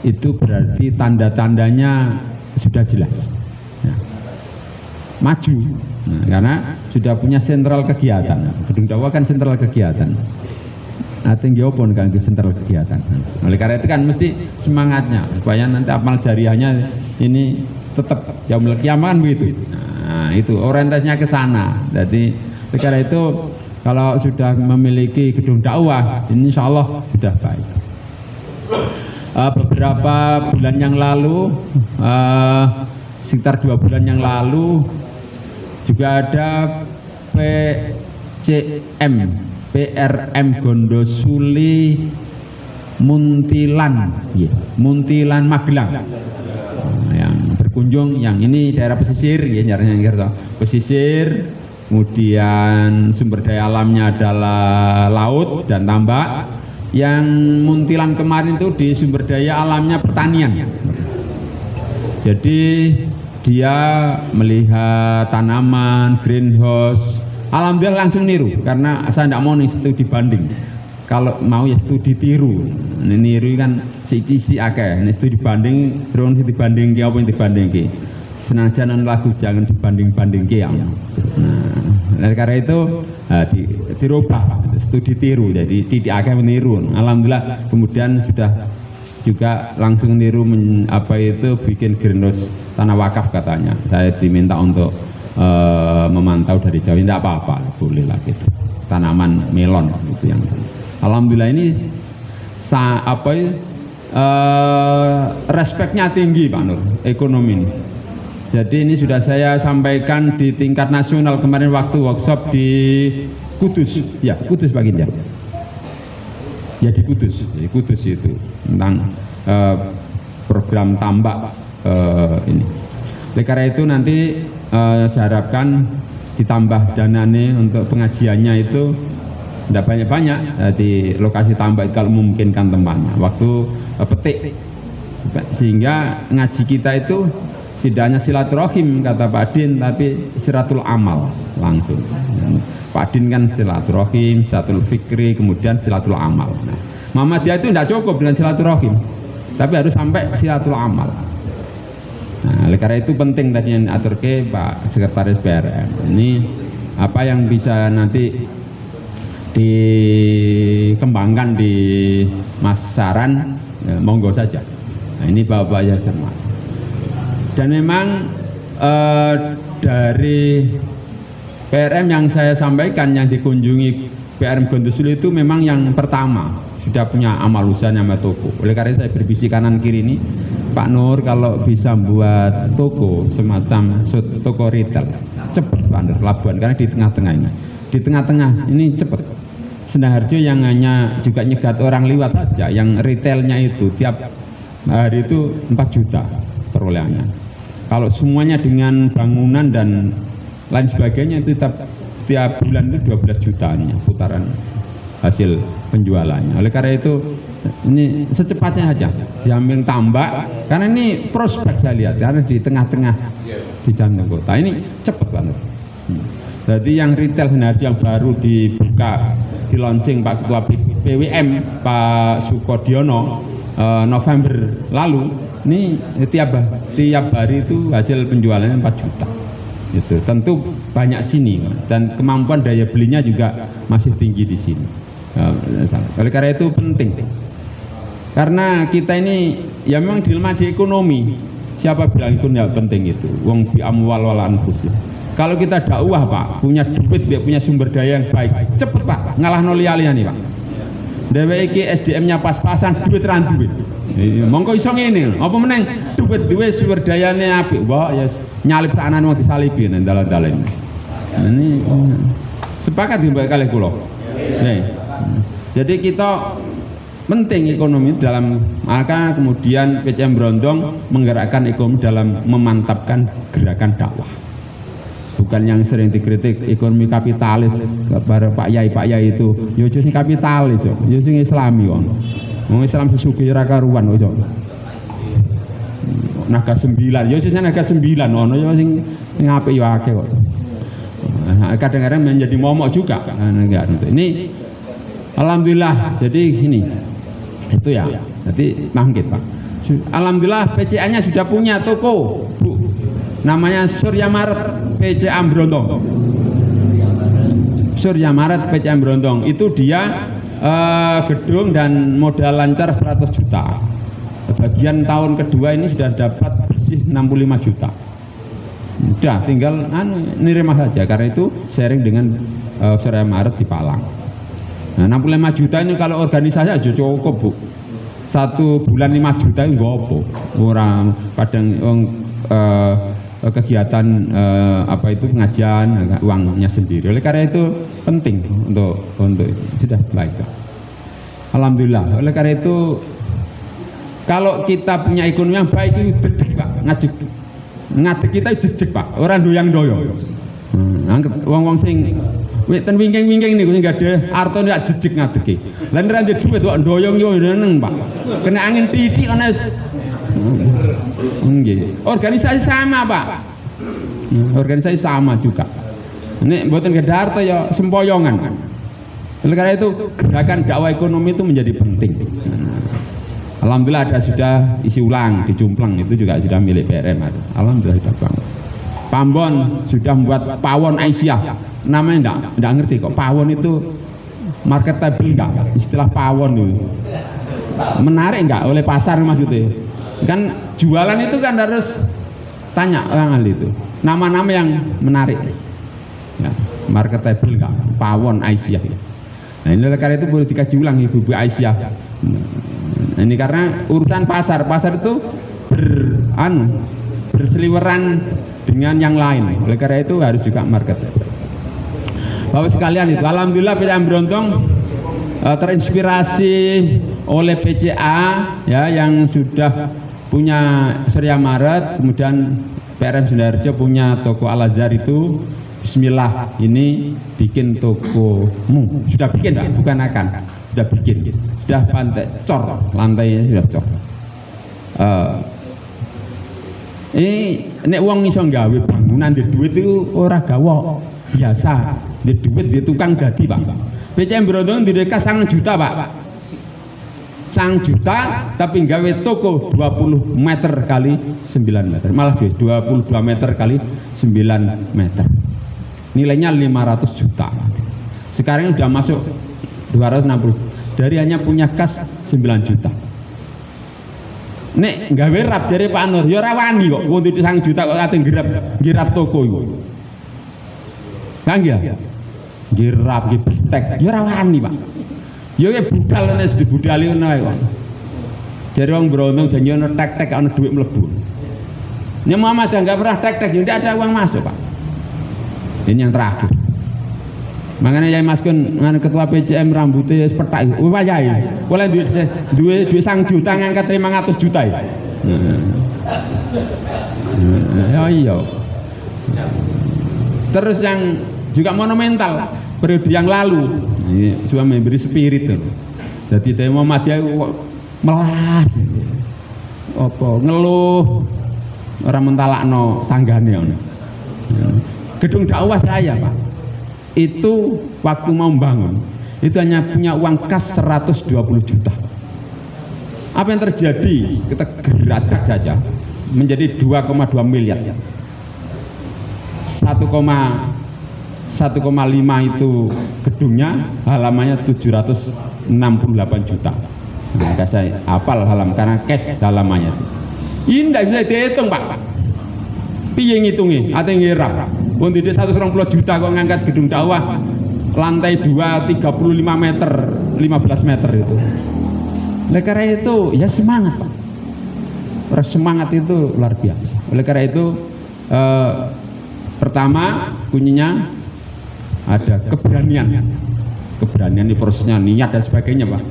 Speaker 4: itu berarti tanda-tandanya sudah jelas. Nah, maju, nah, karena sudah punya sentral kegiatan. Gedung dakwah kan sentral kegiatan. Tinggi opon kan sentral kegiatan. Oleh karena itu kan mesti semangatnya supaya nanti amal jariahnya ini tetap yaumul qiyamah begitu. Nah, itu orientasinya ke sana. Jadi oleh karena itu kalau sudah memiliki gedung dakwah, insya Allah sudah baik. Beberapa bulan yang lalu, sekitar 2 bulan yang lalu, juga ada PRM Gondosuli Muntilan, ya, Muntilan Magelang, yang berkunjung, yang ini daerah pesisir, ya, pesisir, kemudian sumber daya alamnya adalah laut dan tambak. Yang Muntilan kemarin itu di sumber daya alamnya pertanian. Jadi dia melihat tanaman, greenhouse. Alhamdulillah langsung niru, karena saya tidak mau studi banding. Kalau mau ya studi tiru. Ini niru kan si akeh. Ini studi banding, terus dibanding ke apa yang dibanding ke. Senajan lagu jangan dibanding ke. Nah, karena itu dirubah, studi tiru. Jadi tidak akeh meniru. Alhamdulillah kemudian sudah juga langsung niru bikin greenhouse tanah wakaf katanya. Saya diminta untuk memantau dari jauh, tidak apa-apa, boleh lah gitu. Tanaman melon itu yang alhamdulillah ini respeknya tinggi Pak Nur, ekonomi ini. Jadi ini sudah saya sampaikan di tingkat nasional kemarin waktu workshop di Kudus, ya Kudus Pak Ginja. Ya di Kudus itu tentang program tambak ini. Oleh karena itu nanti saya harapkan ditambah dananya untuk pengajiannya itu tidak banyak-banyak di lokasi tambak kalau memungkinkan tempatnya. Waktu petik, sehingga ngaji kita itu tidak hanya silaturahim kata Pak Din, tapi siratul amal langsung. Pak Din kan silaturahim, silatul fikri, kemudian silatul amal. Nah, Muhammadiyah itu tidak cukup dengan silaturahim, tapi harus sampai silatul amal. Nah, oleh karena itu penting tadi yang atur ke Pak Sekretaris PRM. Ini apa yang bisa nanti dikembangkan di Mas Saran, ya, monggo saja. Nah, ini Bapak ya semua. Dan memang dari PRM yang saya sampaikan yang dikunjungi PRM Gondosuli itu memang yang pertama sudah punya amal usaha nama toko. Oleh karena itu saya berbisik kanan kiri ini, Pak Nur kalau bisa buat toko semacam toko retail cepat Pak Nur, Labuan, karena di tengah-tengah ini cepat. Sendaharjo yang hanya juga nyegat orang liwat saja, yang retailnya itu tiap hari itu 4 juta perolehannya. Kalau semuanya dengan bangunan dan lain sebagainya itu tiap bulan itu 12 jutaan putaran hasil penjualannya. Oleh karena itu ini secepatnya saja diambil tambak, karena ini prospek saya lihat karena di tengah-tengah di jantung kota ini cepat banget. Jadi yang retail Sendaharjo yang baru dibuka, di launching Pak Ketua PWM Pak Sukodiono November lalu, ini tiap hari itu hasil penjualannya 4 juta. Itu tentu banyak sini dan kemampuan daya belinya juga masih tinggi di sini. Oleh karena itu penting, karena kita ini ya memang dilema di ekonomi. Siapa bilang itu tidak penting itu? Wong bi amwal wal anfus. Kalau kita dakwah Pak, punya duit, punya sumber daya yang baik, cepet Pak, ngalah noli alian nih Pak. DWK SDM-nya pas-pasan, duit ran duit. Mongko iso ngene, apa meneng duit sumber dayane apik, wah ya nyalip sanan wong disalibi nang dalan-dalan. Ini sepakat mbak kalih kula. Jadi kita penting ekonomi dalam, maka kemudian PCM Brondong menggerakkan ekonomi dalam memantapkan gerakan dakwah. Bukan yang sering dikritik ekonomi kapitalis, para Pak Yai itu, yo sing kapitalis yo sing Islami wong. Wong Islam sesugih ora karuan kok. Naga 9, yo sing naga 9 ono yo sing apik yo akeh kok. Kadang-kadang menjadi momok juga. Ini Alhamdulillah. Jadi ini itu ya. Jadi mangkit Pak. Alhamdulillah PCA-nya sudah punya toko, Bu. Namanya Surya Maret PCA Brondong. Surya Maret PCA Brondong. Itu dia gedung dan modal lancar 100 juta. Bagian tahun kedua ini sudah dapat bersih 65 juta. Udah tinggal nerima saja, karena itu sharing dengan Surya Maret di Palang. Nah, 65 juta ini kalau organisasi aja cukup, Bu. 1 bulan 5 juta itu nggak apa. Orang kadang kegiatan apa itu pengajian uangnya sendiri. Oleh karena itu penting untuk itu. Sudah baik. Alhamdulillah. Oleh karena itu kalau kita punya ekonomi yang baik itu dedek Pak, ngadeg kita jejeg Pak, orang doyang-doyong. Anggap wong-wong sing ten wingking-wingking niku sing gade artone nek jejeg ngadege. Lah nek ndek dhuwit kok doyong yo neng Pak. Kena angin titik ana nggih. Organisasi sama Pak. Organisasi sama juga. Nek mboten gede harta ya sempoyongan. Oleh karena itu gerakan dakwah ekonomi itu menjadi penting. Alhamdulillah ada sudah isi ulang di Jumplang, itu juga sudah milik PRM. Alhamdulillah sudah banget. Pambon sudah membuat pawon Aisyah. Namanya enggak ngerti kok. Pawon itu marketable enggak? Istilah pawon itu. Menarik enggak oleh pasar maksudnya? Kan jualan itu kan harus tanya orang ahli itu. Nama-nama yang menarik. Ya, marketable enggak? Pawon Aisyah. Nah, ini karena itu boleh dikaji ulang Ibu Aisyah. Nah, ini karena urusan pasar itu berseliweran dengan yang lain. Oleh karena itu harus juga market. Bapak sekalian itu, alhamdulillah PCA Brondong terinspirasi oleh PCA ya yang sudah punya Surya Maret, kemudian PRM Sundarjo punya toko Al Azhar itu. Bismillah, ini bikin tokomu. Sudah bikin Pak, bukan akan. Sudah bikin. Sudah pantai cor, lantainya sudah cor. Ini nek wong iso gawe bangunan di duit itu ora gawa biasa. Di duit di tukang dadi Pak. PCM Brondong di dekas 1 juta Pak. 1 juta tapi gawe toko 20 meter kali 9 meter. Malah 22 meter kali 9 meter. Nilainya 500 juta. Sekarang sudah masuk 260. Dari hanya punya kas 9 juta. Nek gawe rap jare Pak Nur, ya ora wani kok wong duit 1 juta kok ate ngirap toko iku. Kang ya? Ngirap nggih bestek, ya ora wani, Pak. Ya budal nek dibudali ngono ae kok. Jare wong Brondong janji ana tek-tek ana duit mlebu. Nek Muhammad enggak pernah tek-tek, ya ndak ada uang masuk, Pak. Ini yang terakhir. Makanya Yai Maskun ketua PCM rambutnya sepetak. Wah Yai, boleh duit 1 juta ngangkat 500 juta ya. Ya iya. Terus yang juga monumental periode yang lalu, ini cuma memberi spirit. Jadi demo Muhammadiyah melas, apa ngeluh orang mentalakno tanggane. Gedung dakwah saya Pak, itu waktu mau membangun itu hanya punya uang kas 120 juta. Apa yang terjadi? Kita geratak saja menjadi 2,2 miliar. 1,5 itu gedungnya, halamannya 768 juta. Nah, saya hafal halaman karena cash halamannya. Ini tidak bisa dihitung Pak. Piye ngitungi? Ate ngirap. Wong didik 120 juta kok ngangkat gedung dakwah lantai 2 35 meter 15 meter itu. Oleh karena itu ya semangat Pak. Semangat itu luar biasa. Oleh karena itu pertama kuncinya ada keberanian. Keberanian di prosesnya niat dan sebagainya Pak.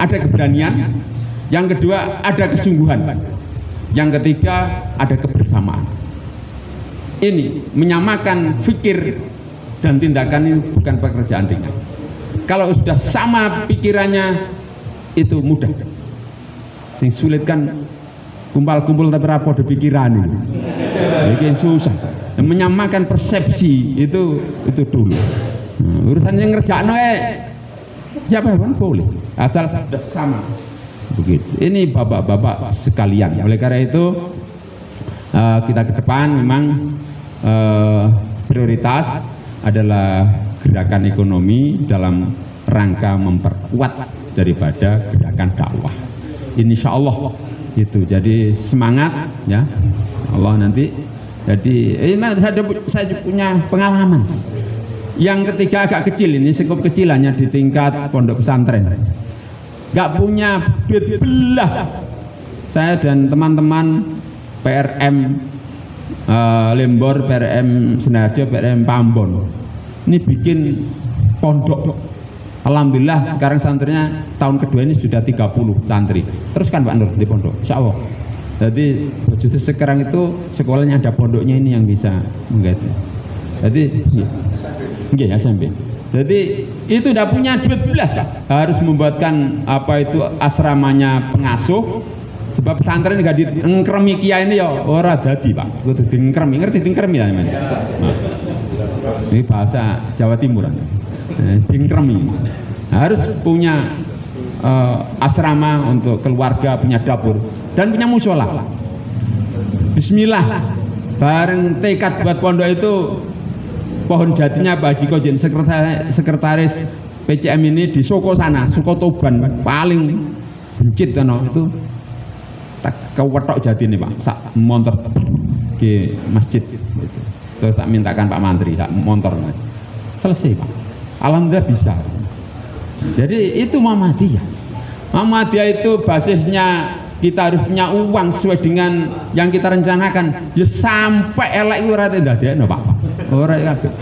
Speaker 4: Ada keberanian. Yang kedua ada kesungguhan. Yang ketiga ada kebersamaan. Ini menyamakan pikir dan tindakan ini bukan pekerjaan ringan. Kalau sudah sama pikirannya itu mudah. Sing sulit kan kumpul-kumpul tapi rapo de pikiran ini. Ini susah. Menyamakan persepsi itu dulu. Urusan yang ngerjakno Siapa hewan boleh, asal sudah sama. Begitu. Ini bapak-bapak sekalian. Oleh karena itu kita ke depan memang prioritas adalah gerakan ekonomi dalam rangka memperkuat daripada gerakan dakwah. Insya Allah itu. Jadi semangat ya Allah nanti. Jadi saya punya pengalaman. Yang ketiga agak kecil, ini cukup kecil, hanya di tingkat pondok pesantren. Gak punya duit belas. Saya dan teman-teman PRM Lembor, PRM Senarjo, PRM Pambon ini bikin pondok. Alhamdulillah sekarang santrinya tahun kedua ini sudah 30 santri. Teruskan Pak Nur di pondok, insya Allah. Jadi justru sekarang itu sekolahnya ada pondoknya ini yang bisa menggaitnya. Jadi nggih SMP. Jadi itu tidak punya duit belas Pak. Harus membuatkan apa itu asramanya pengasuh. Sebab pesantren enggak diengkremi kiai ini ya ora dadi Pak. Kudu diengkremi, ngerti diengkremi ya namanya. Nah, ini bahasa Jawa Timur. Diengkremi. Harus punya asrama untuk keluarga, punya dapur dan punya mushola. Bismillah. Bareng tekad buat pondok itu pohon jatinya Pak Haji Kojen, sekretaris PCM ini di Soko sana, Soko Toban paling bencit kan itu tak kewetok jati ini Pak, sak montor ke masjid gitu. Terus tak mintakan Pak Mantri, tak montor selesai Pak. Alhamdulillah bisa. Jadi itu Muhammadiyah. Muhammadiyah itu basisnya kita harus punya uang sesuai dengan yang kita rencanakan. Ya sampai elek ora ndadekno Pak. Ora kabeh.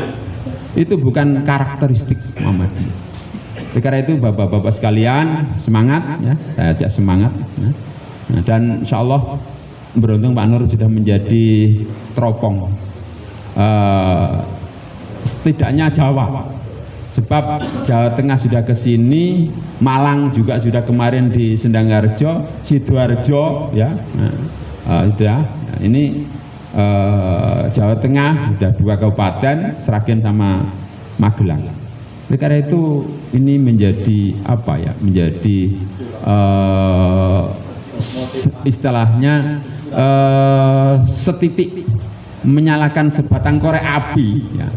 Speaker 4: Itu bukan karakteristik Muhammadiyah. Karena itu bapak-bapak sekalian semangat ya, saya ajak semangat ya. Nah, dan insya Allah beruntung Pak Nur sudah menjadi teropong setidaknya Jawa. Sebab Jawa Tengah sudah ke sini, Malang juga sudah kemarin di Sendangharjo, Sidoarjo ya. Sudah. Nah, ini Jawa Tengah sudah 2 kabupaten, Sragen sama Magelang. Oleh karena itu ini menjadi apa ya? Menjadi istilahnya setitik menyalakan sebatang korek api ya.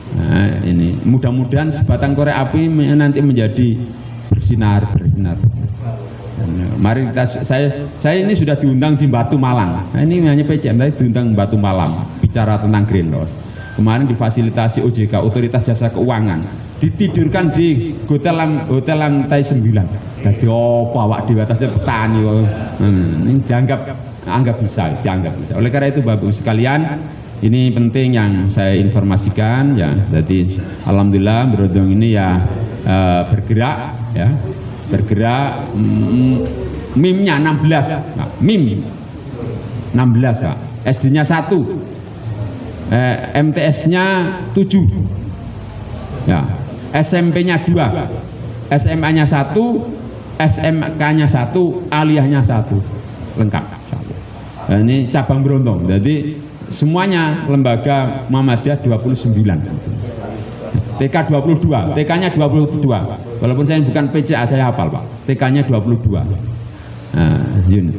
Speaker 4: Nah, ini mudah-mudahan sebatang korek api nanti menjadi bersinar. Mari kita, saya ini sudah diundang di Batu Malang. Nah, ini hanya PCM, tapi diundang Batu Malang bicara tentang green loss. Kemarin difasilitasi OJK, Otoritas Jasa Keuangan, ditidurkan di hotel lantai 9. Jadi apa awak di atasnya petani. Ini dianggap bisa. Oleh karena itu Bapak Ibu sekalian, ini penting yang saya informasikan ya. Jadi alhamdulillah beruntung ini ya bergerak MIM-nya 16. Nah, MIM 16 Pak. SD-nya 1. MTS-nya 7. Ya. SMP-nya 2. SMA-nya 1, SMK-nya 1, aliyahnya 1. Lengkap. Nah, ini cabang Brondong. Jadi semuanya lembaga Muhammadiyah 29. TK 22, TK-nya 22. Walaupun saya bukan PCA, saya hafal Pak. TK-nya 22. Nah,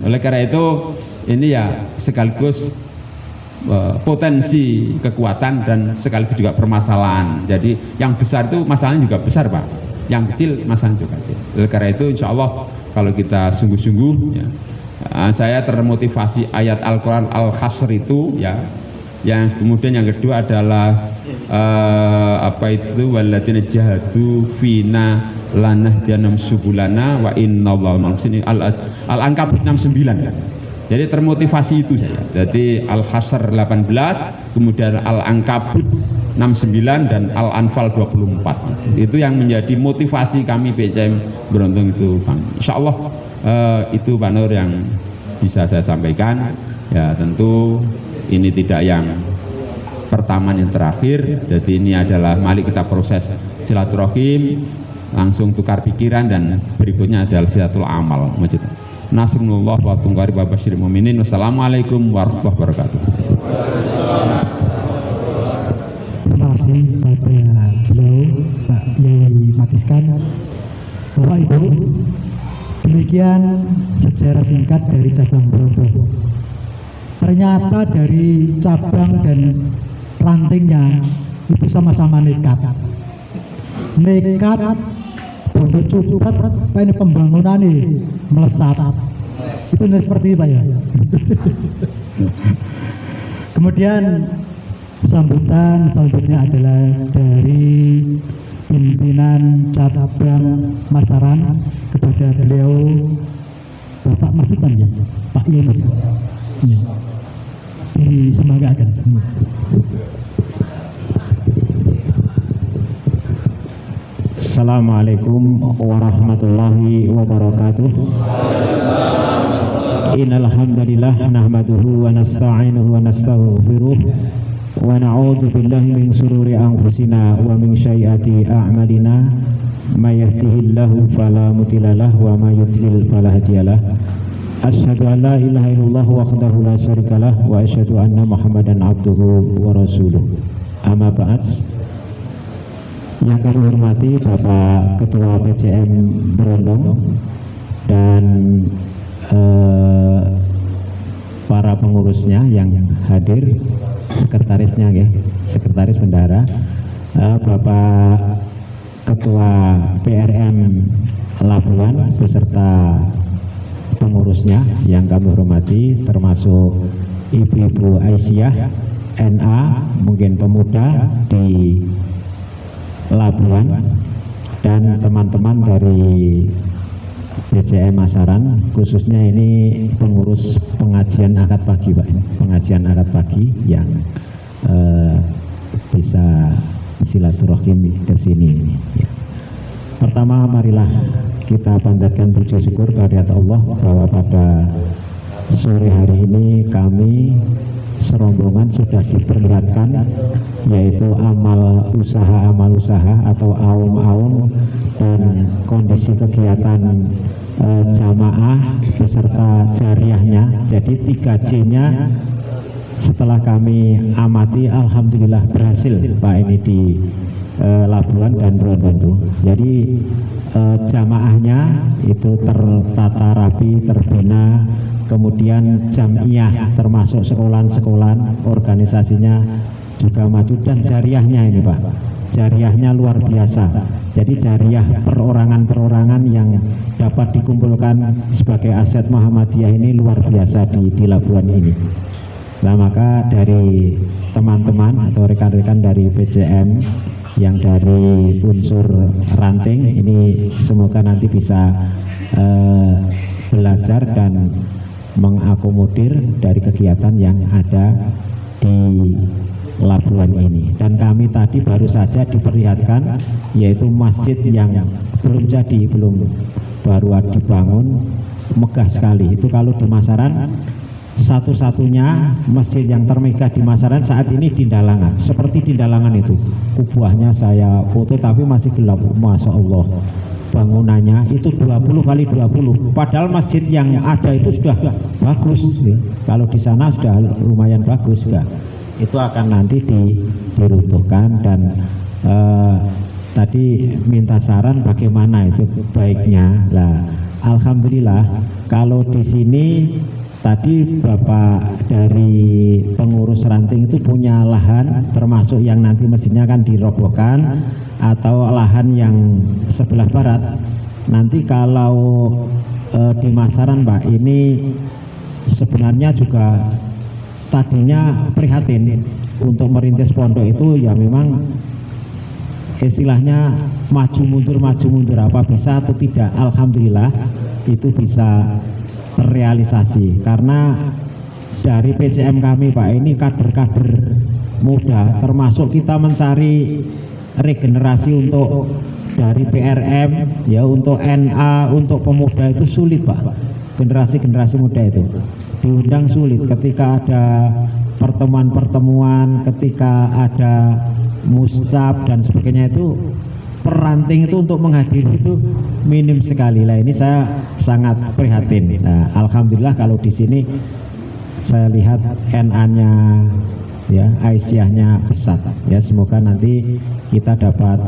Speaker 4: oleh karena itu ini ya sekaligus potensi kekuatan dan sekaligus juga permasalahan. Jadi yang besar itu masalahnya juga besar Pak. Yang kecil masalahnya juga kecil. Oleh karena itu insya Allah kalau kita sungguh-sungguh ya, saya termotivasi ayat Al-Quran Al-Hasr itu ya. Yang kemudian yang kedua adalah apa itu walladzina jahadu fina lanahdiyanahum subulana wa innallaha ma'al muhsinin. Al-Ankabut 69 ya. Jadi termotivasi itu saya. Jadi Al-Hasr 18, kemudian Al-Ankabut 69 dan Al-Anfal 24. Itu yang menjadi motivasi kami PCM beruntung itu Bang. Insya Allah itu Pak Nur yang bisa saya sampaikan. Ya tentu ini tidak yang pertama yang terakhir. Jadi ini adalah mari kita proses silaturahim, langsung tukar pikiran dan berikutnya adalah silatul amal. Nasrullah wa tungkari wa basyiril mu'minin. Wassalamualaikum warahmatullahi wabarakatuh.
Speaker 1: Terima kasih pada beliau Pak Yai Matiskan. Bapak Ibu, demikian sejarah singkat dari cabang Broto. Ternyata dari cabang dan rantingnya itu sama-sama nekat. Nekat, bondo cupat, apa ini pembangunan ini melesat. Itu seperti Pak ya. Kemudian sambutan selanjutnya adalah dari pimpinan cabang Masaran kepada beliau Bapak Masitan ya, Pak Yunus. Disemangatkan.
Speaker 3: Assalamualaikum warahmatullahi wabarakatuh. Innal hamdalillah nahmaduhu wa nasta'inuhu wa nastaghfiruh wa na'udzu billahi min shururi anfusina wa min sayyiati a'malina may yahdihillahu fala mudilla lahu wa may yudlil fala hadiyalah. Asyhadu an la ilaha illallah wahdahu la syarikalah wa asyhadu anna Muhammadan abduhu wa rasuluh. Amma ba'd. Yang kami hormati Bapak Ketua PCM Brondong dan para pengurusnya yang hadir, sekretarisnya ya, sekretaris bendahara, Bapak Ketua PRM Labuan beserta pengurusnya yang kami hormati, termasuk Ibu-ibu Aisyah NA, mungkin pemuda di Labuan, dan teman-teman dari PCM Masaran, khususnya ini pengurus pengajian akad pagi Pak, pengajian akad pagi yang bisa silaturahim ke sini. Ya. Pertama, marilah kita panjatkan puji syukur kehadirat Allah bahwa pada sore hari ini kami serombongan sudah diperlihatkan, yaitu amal usaha atau aum dan kondisi kegiatan jamaah beserta jariahnya. Jadi 3J-nya setelah kami amati, alhamdulillah berhasil Pak ini di Labuan dan Brondong. Jadi jamaahnya itu tertata rapi, terbina, kemudian jamiah termasuk sekolahan-sekolahan, organisasinya juga maju, dan jariahnya ini Pak, jariahnya luar biasa. Jadi jariah perorangan-perorangan yang dapat dikumpulkan sebagai aset Muhammadiyah ini luar biasa di Labuan ini. Nah, maka dari teman-teman atau rekan-rekan dari PCM yang dari unsur ranting ini, semoga nanti bisa belajar dan mengakomodir dari kegiatan yang ada di Labuan ini. Dan kami tadi baru saja diperlihatkan, yaitu masjid yang belum jadi, baru dibangun, megah sekali. Itu kalau di Masaran, satu-satunya masjid yang termegah di Masaran saat ini di Dalangan. Seperti di Dalangan itu, kubahnya saya foto tapi masih gelap, Masya Allah. Bangunannya itu 20 kali 20, padahal masjid yang ada itu sudah bagus. Kalau di sana sudah lumayan bagus juga. Itu akan nanti diruntuhkan. Dan tadi minta saran bagaimana itu baiknya. Lah, alhamdulillah kalau di sini tadi Bapak dari pengurus ranting itu punya lahan, termasuk yang nanti mesinnya akan dirobohkan, atau lahan yang sebelah barat. Nanti kalau di Masaran Pak, ini sebenarnya juga tadinya prihatin untuk merintis pondok itu, ya memang istilahnya maju mundur apa bisa atau tidak. Alhamdulillah itu bisa terrealisasi karena dari PCM kami Pak ini kader-kader muda, termasuk kita mencari regenerasi untuk dari PRM ya, untuk NA, untuk pemuda itu sulit Pak. Generasi muda itu diundang sulit. Ketika ada pertemuan, ketika ada muscap dan sebagainya, itu peranting itu untuk menghadiri itu minim sekali. Lah, ini saya sangat prihatin. Nah, alhamdulillah kalau di sini saya lihat NA-nya ya, Aisyahnya besar ya. Semoga nanti kita dapat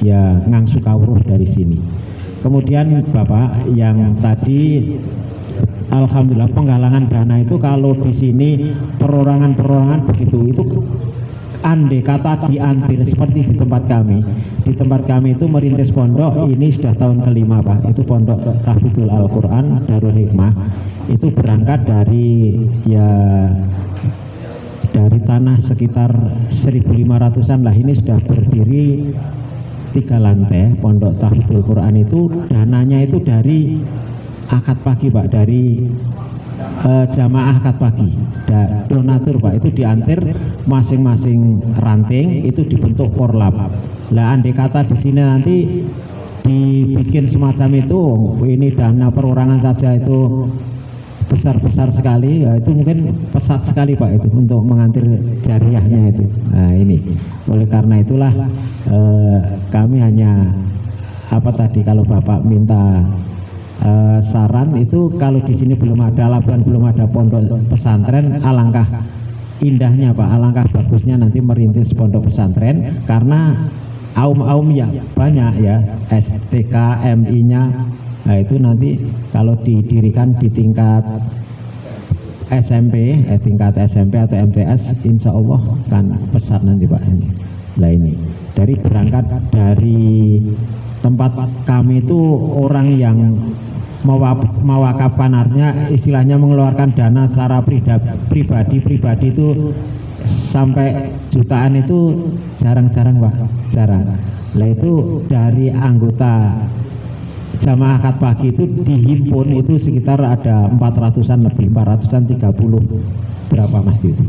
Speaker 3: ya ngangsu kawruh dari sini. Kemudian Bapak yang tadi alhamdulillah penggalangan dana itu kalau di sini perorangan begitu itu andai kata diantir seperti di tempat kami. Di tempat kami itu merintis pondok ini sudah tahun kelima Pak. Itu pondok Tahfidzul Al-Quran Darul Hikmah. Itu berangkat dari tanah sekitar 1.500-an lah. Ini sudah berdiri 3 lantai pondok Tahfidzul Quran itu. Dananya itu dari akad pagi Pak, dari jamaah akad pagi, donatur Pak, itu diantir masing-masing ranting itu dibentuk korlap. Lah andai kata di sini nanti dibikin semacam itu, ini dana perorangan saja itu besar-besar sekali, ya itu mungkin pesat sekali Pak itu untuk mengantir jariahnya itu. Nah ini, oleh karena itulah kami hanya kalau Bapak minta saran itu, kalau di sini belum ada Labuan, belum ada pondok pesantren, alangkah indahnya Pak, alangkah bagusnya nanti merintis pondok pesantren, karena aum ya banyak ya, STK, MI-nya. Nah itu nanti kalau didirikan di tingkat SMP, tingkat SMP atau MTS, insya Allah kan pesat nanti Pak ini. Nah ini berangkat dari tempat kami itu orang yang mewakafkan, artinya istilahnya mengeluarkan dana secara pribadi itu sampai jutaan itu jarang-jarang Pak, jarang. Lah itu dari anggota jamaah akad pagi itu dihimpun itu sekitar ada 400-an lebih, 430 berapa Mas itu?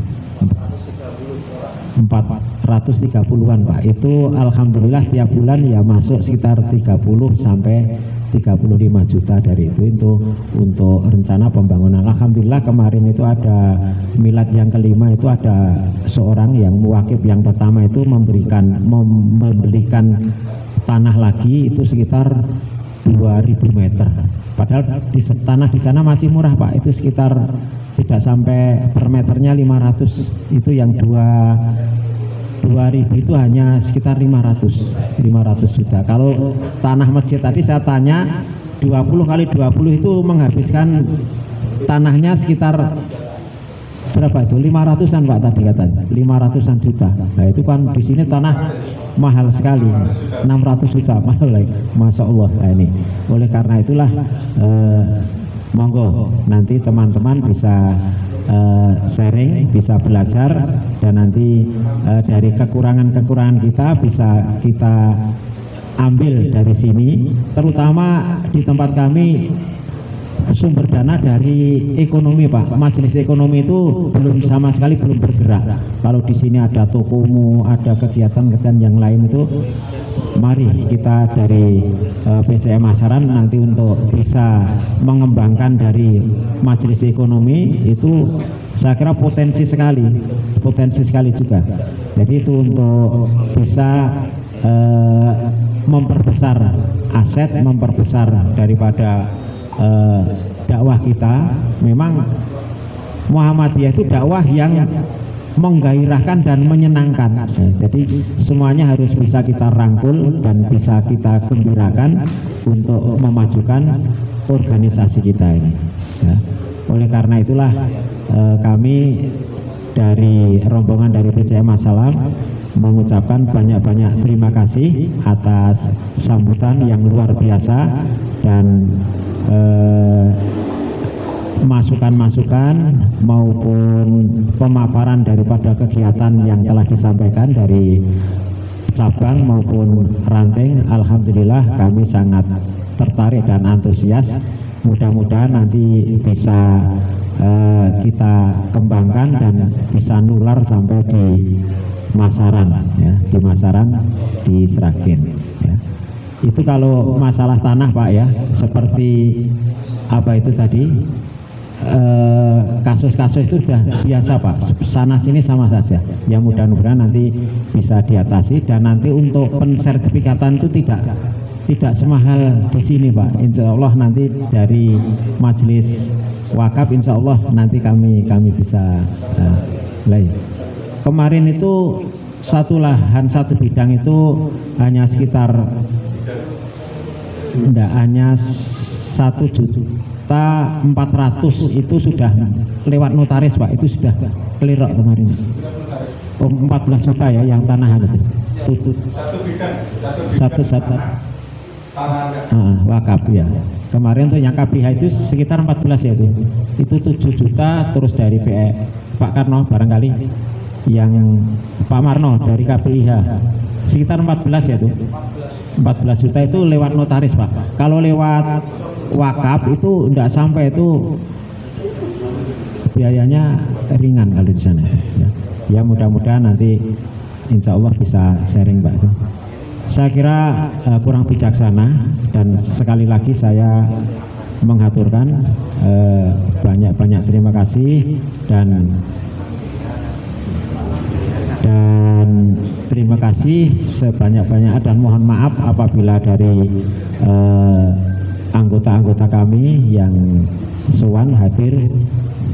Speaker 3: 430-an Pak. Itu alhamdulillah tiap bulan ya masuk sekitar 30 sampai 35 juta dari itu untuk rencana pembangunan. Alhamdulillah kemarin itu ada milad yang kelima, itu ada seorang yang muwakif yang pertama itu membelikan tanah lagi itu sekitar 2000 meter. Padahal tanah di sana masih murah Pak, itu sekitar tidak sampai per meternya 500, itu yang 2000 itu hanya sekitar 500 juta. Kalau tanah masjid tadi saya tanya 20 kali 20 itu menghabiskan tanahnya sekitar berapa itu? 500-an Pak tadi katanya, 500-an juta. Nah itu kan di sini tanah mahal sekali, 600 juta mahal lagi, Masya Allah. Nah ini oleh karena itulah monggo nanti teman-teman bisa sharing, bisa belajar, dan nanti dari kekurangan-kekurangan kita bisa kita ambil dari sini. Terutama di tempat kami sumber dana dari ekonomi Pak. Majelis ekonomi itu belum sama sekali belum bergerak. Kalau di sini ada tokomu, ada kegiatan-kegiatan yang lain itu, mari kita dari PCM Masaran nanti untuk bisa mengembangkan dari majelis ekonomi itu, saya kira potensi sekali juga. Jadi itu untuk bisa memperbesar aset, memperbesar daripada dakwah kita. Memang Muhammadiyah itu dakwah yang menggairahkan dan menyenangkan. Jadi semuanya harus bisa kita rangkul dan bisa kita gembirakan untuk memajukan organisasi kita ini. Ya. Oleh karena itulah kami dari rombongan dari PCM Assalam mengucapkan banyak-banyak terima kasih atas sambutan yang luar biasa dan masukan-masukan maupun pemaparan daripada kegiatan yang telah disampaikan dari cabang maupun ranting. Alhamdulillah kami sangat tertarik dan antusias. Mudah-mudahan nanti bisa kita kembangkan dan bisa nular sampai di Masaran, ya, di Masaran, di Sragen. Ya. Itu kalau masalah tanah Pak ya, seperti apa itu tadi, kasus-kasus itu sudah biasa Pak, sana sini sama saja. Ya mudah-mudahan nanti bisa diatasi, dan nanti untuk pensertifikatan itu tidak semahal di sini Pak. Insya Allah nanti dari majelis wakaf insya Allah nanti kami bisa kemarin itu satu lahan satu bidang itu hanya sekitar hanya 1.400.000 itu sudah lewat notaris Pak, itu sudah clear kemarin. 14 juta ya yang tanahan itu. Satu wakaf ya. Kemarin tuh yang KPH itu sekitar 14 ya itu. Itu 7 juta terus dari Pak Karno barangkali, yang Pak Marno dari KPIH sekitar 14 ya tuh. 14 juta itu lewat notaris Pak. Kalau lewat wakaf itu enggak sampai, itu biayanya ringan kalau di sana ya. Ya mudah-mudahan nanti insya Allah bisa sharing Pak. Saya kira kurang bijaksana, dan sekali lagi saya menghaturkan banyak-banyak terima kasih dan terima kasih sebanyak-banyak, dan mohon maaf apabila dari anggota-anggota kami yang sowan hadir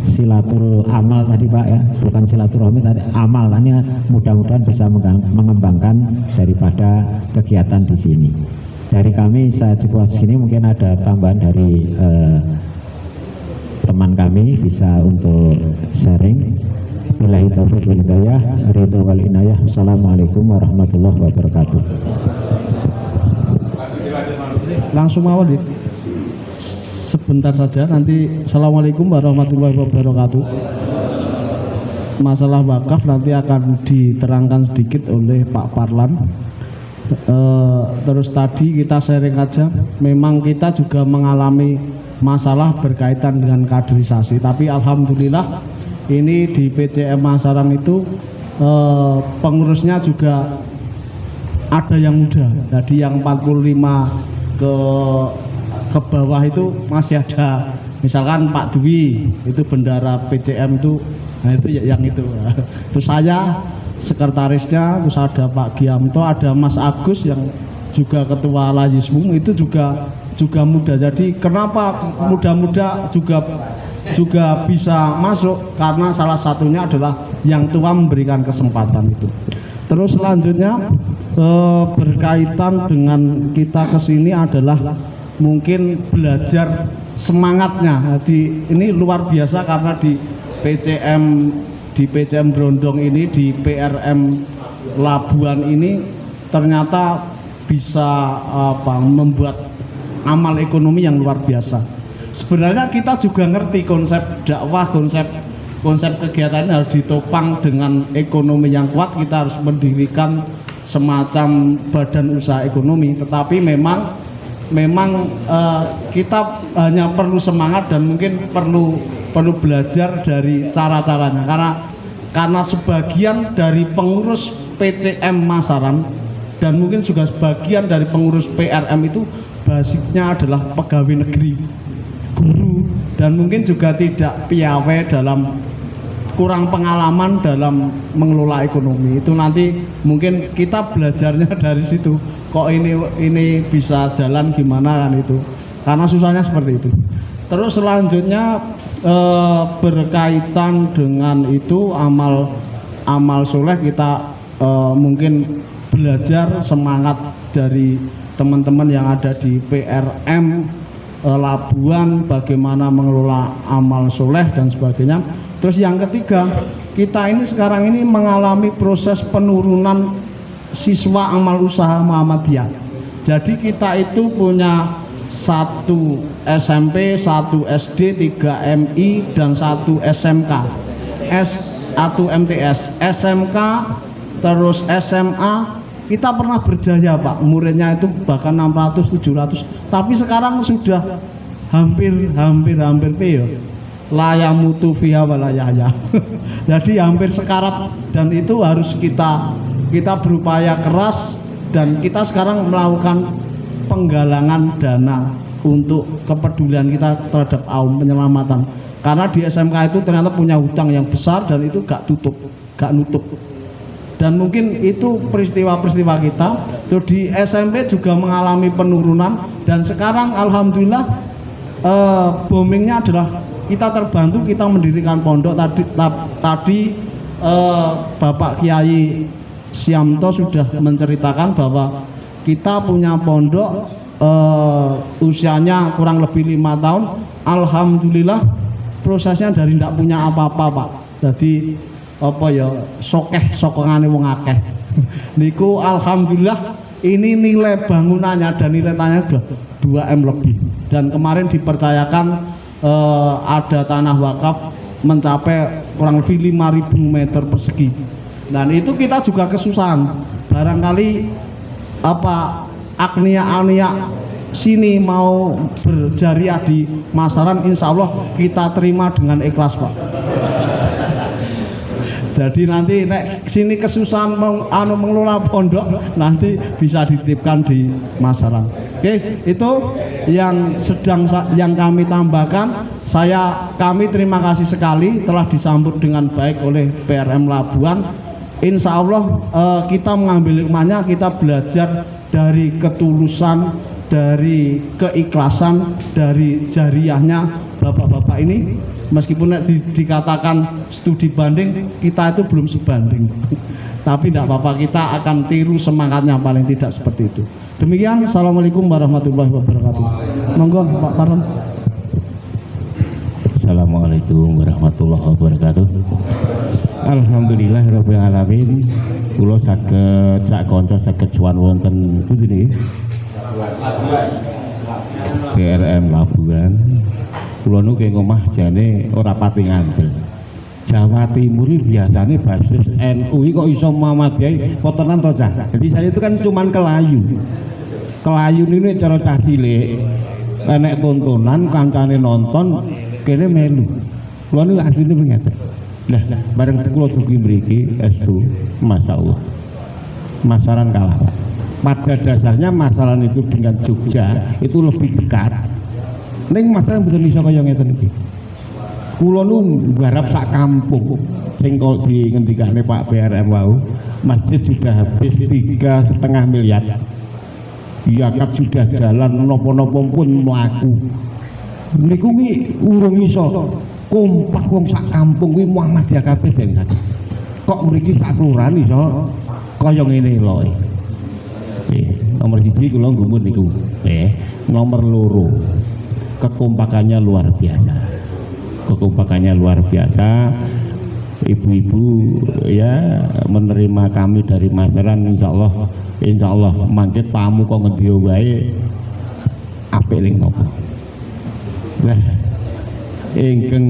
Speaker 3: silatul amal tadi Pak ya, bukan silaturahmi tadi, amal. Ini mudah-mudahan bisa mengembangkan daripada kegiatan di sini. Dari kami saya cukup sini, mungkin ada tambahan dari teman kami bisa untuk sharing. Billahi taufiq wal hidayah, ridho wal inayah. Assalamualaikum warahmatullahi wabarakatuh.
Speaker 5: Langsung awal ya. Sebentar saja, nanti assalamualaikum warahmatullahi wabarakatuh. Masalah wakaf nanti akan diterangkan sedikit oleh Pak Parlan. Terus tadi kita sharing aja, memang kita juga mengalami masalah berkaitan dengan kaderisasi, tapi alhamdulillah ini di PCM Masaran itu pengurusnya juga ada yang muda. Jadi yang 45 ke bawah itu masih ada, misalkan Pak Dwi itu bendara PCM itu, nah itu yang itu. Terus saya sekretarisnya, terus ada Pak Giamto, ada Mas Agus yang juga ketua Layismum, itu juga muda. Jadi kenapa muda-muda juga bisa masuk, karena salah satunya adalah yang tua memberikan kesempatan itu. Terus selanjutnya berkaitan dengan kita kesini adalah mungkin belajar semangatnya. Jadi ini luar biasa karena di PCM Brondong ini, di PRM Labuan ini ternyata bisa membuat amal ekonomi yang luar biasa. Sebenarnya kita juga ngerti konsep dakwah, konsep kegiatan harus ditopang dengan ekonomi yang kuat. Kita harus mendirikan semacam badan usaha ekonomi, tetapi memang kita hanya perlu semangat dan mungkin perlu belajar dari cara-caranya, karena sebagian dari pengurus PCM Masaran dan mungkin juga sebagian dari pengurus PRM itu basicnya adalah pegawai negeri, guru, dan mungkin juga tidak piawai dalam, kurang pengalaman dalam mengelola ekonomi. Itu nanti mungkin kita belajarnya dari situ, kok ini bisa jalan gimana kan itu, karena susahnya seperti itu. Terus selanjutnya berkaitan dengan itu amal soleh, kita mungkin belajar semangat dari teman-teman yang ada di PRM Labuan, bagaimana mengelola amal soleh dan sebagainya. Terus yang ketiga, kita ini sekarang ini mengalami proses penurunan siswa amal usaha Muhammadiyah. Jadi kita itu punya 1 SMP, 1 SD, 3 MI, dan 1 SMK, S1 MTS, SMK, terus SMA. Kita pernah berjaya Pak, muridnya itu bahkan 600, 700, tapi sekarang sudah hampir ya, layamutu fiha walayaya. Jadi hampir sekarat, dan itu harus kita berupaya keras, dan kita sekarang melakukan penggalangan dana untuk kepedulian kita terhadap penyelamatan. Karena di SMK itu ternyata punya hutang yang besar dan itu gak nutup. Dan mungkin itu peristiwa-peristiwa kita. Terus di SMP juga mengalami penurunan, dan sekarang alhamdulillah boomingnya adalah kita terbantu, kita mendirikan pondok. Tadi Bapak Kiai Siamto sudah menceritakan bahwa kita punya pondok usianya kurang lebih 5 tahun. Alhamdulillah prosesnya dari tidak punya apa-apa, Pak. Jadi apa ya, sokongane wong akeh. Niku alhamdulillah ini nilai bangunannya dan nilai tanahnya sudah 2M lebih. Dan kemarin dipercayakan ada tanah wakaf mencapai kurang lebih 5.000 meter persegi. Dan itu kita juga kesusahan. Barangkali apa agnia-agnia sini mau berjariah di Masaran, insya Allah kita terima dengan ikhlas, Pak. Jadi nanti nek sini kesusahan mengelola pondok, nanti bisa dititipkan di Masaran. Oke, itu yang kami tambahkan. Kami terima kasih sekali telah disambut dengan baik oleh PRM Labuan. Insya Allah kita mengambil hikmahnya, kita belajar dari ketulusan, dari keikhlasan, dari jariahnya bapak-bapak ini. Meskipun dikatakan studi banding, kita itu belum sebanding. Tapi tidak apa-apa, kita akan tiru semangatnya, paling tidak seperti itu. Demikian, Assalamualaikum warahmatullahi wabarakatuh. Monggo Pak Paron.
Speaker 6: Assalamualaikum warahmatullahi wabarakatuh. Alhamdulillahirabbil alamin. Kula saged sak kanca saged sowan wonten pundi niki? PRM Labuan. Kula nu kenging omah jane ora pati ngandel. Jawa Timur biasanya basis NU kok iso Muhammadiyah potenan to cah. Jadi saya itu kan cuman kelayu. Kelayu ini cara cah cilik. Enek tontonan kancane nonton kene melu. Kula niku asline ngeten. Lah bareng kula dugi mriki estu masyaallah. Masaran kalah, Pak. Pada dasarnya Masaran itu dengan Jogja itu lebih dekat. Ning Masaran mboten iso kaya ngeten iki. Kula nu garap sak kampung sing kok dingendikane Pak PRM wau, masjid sudah habis 3,5 miliar. Zakat sudah jalan, napa-napa pun mlaku. Niku ki urung iso kompak wong sak kampung kuwi Muhammadiyah kabeh den. Kok mriki sak kelurahan iso kaya ngene lho. Nomor 1 kula nggumun niku. Nomor 2 kekompakannya luar biasa. Kekompakannya luar biasa. Ibu-ibu ya menerima kami dari Masaran, insya Allah mangket pamu kok ngendi wae apik ning napa. Nah, ingkang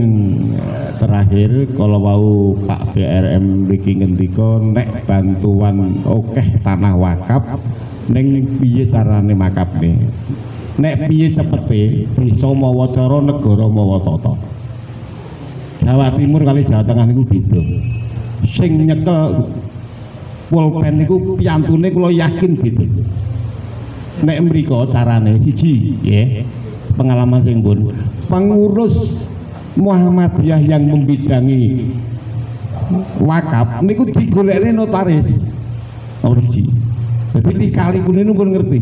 Speaker 6: terakhir kalau mau Pak PRM mriki ngendika nek bantuan akeh tanah wakaf ning piye carane makapne. Nek piye cepete bisa mawa cara negara mawa tata. Jawa Timur kali Jawa Tengah niku beda. Sing nyekel pulpen niku piyantune kula yakin beda. Nek mriko carane siji nggih, pengalaman sing pun pengurus Muhammadiyah yang membidangi wakaf niku digolekne notaris. Nomor 1. Jadi dikali kune niku ngerti.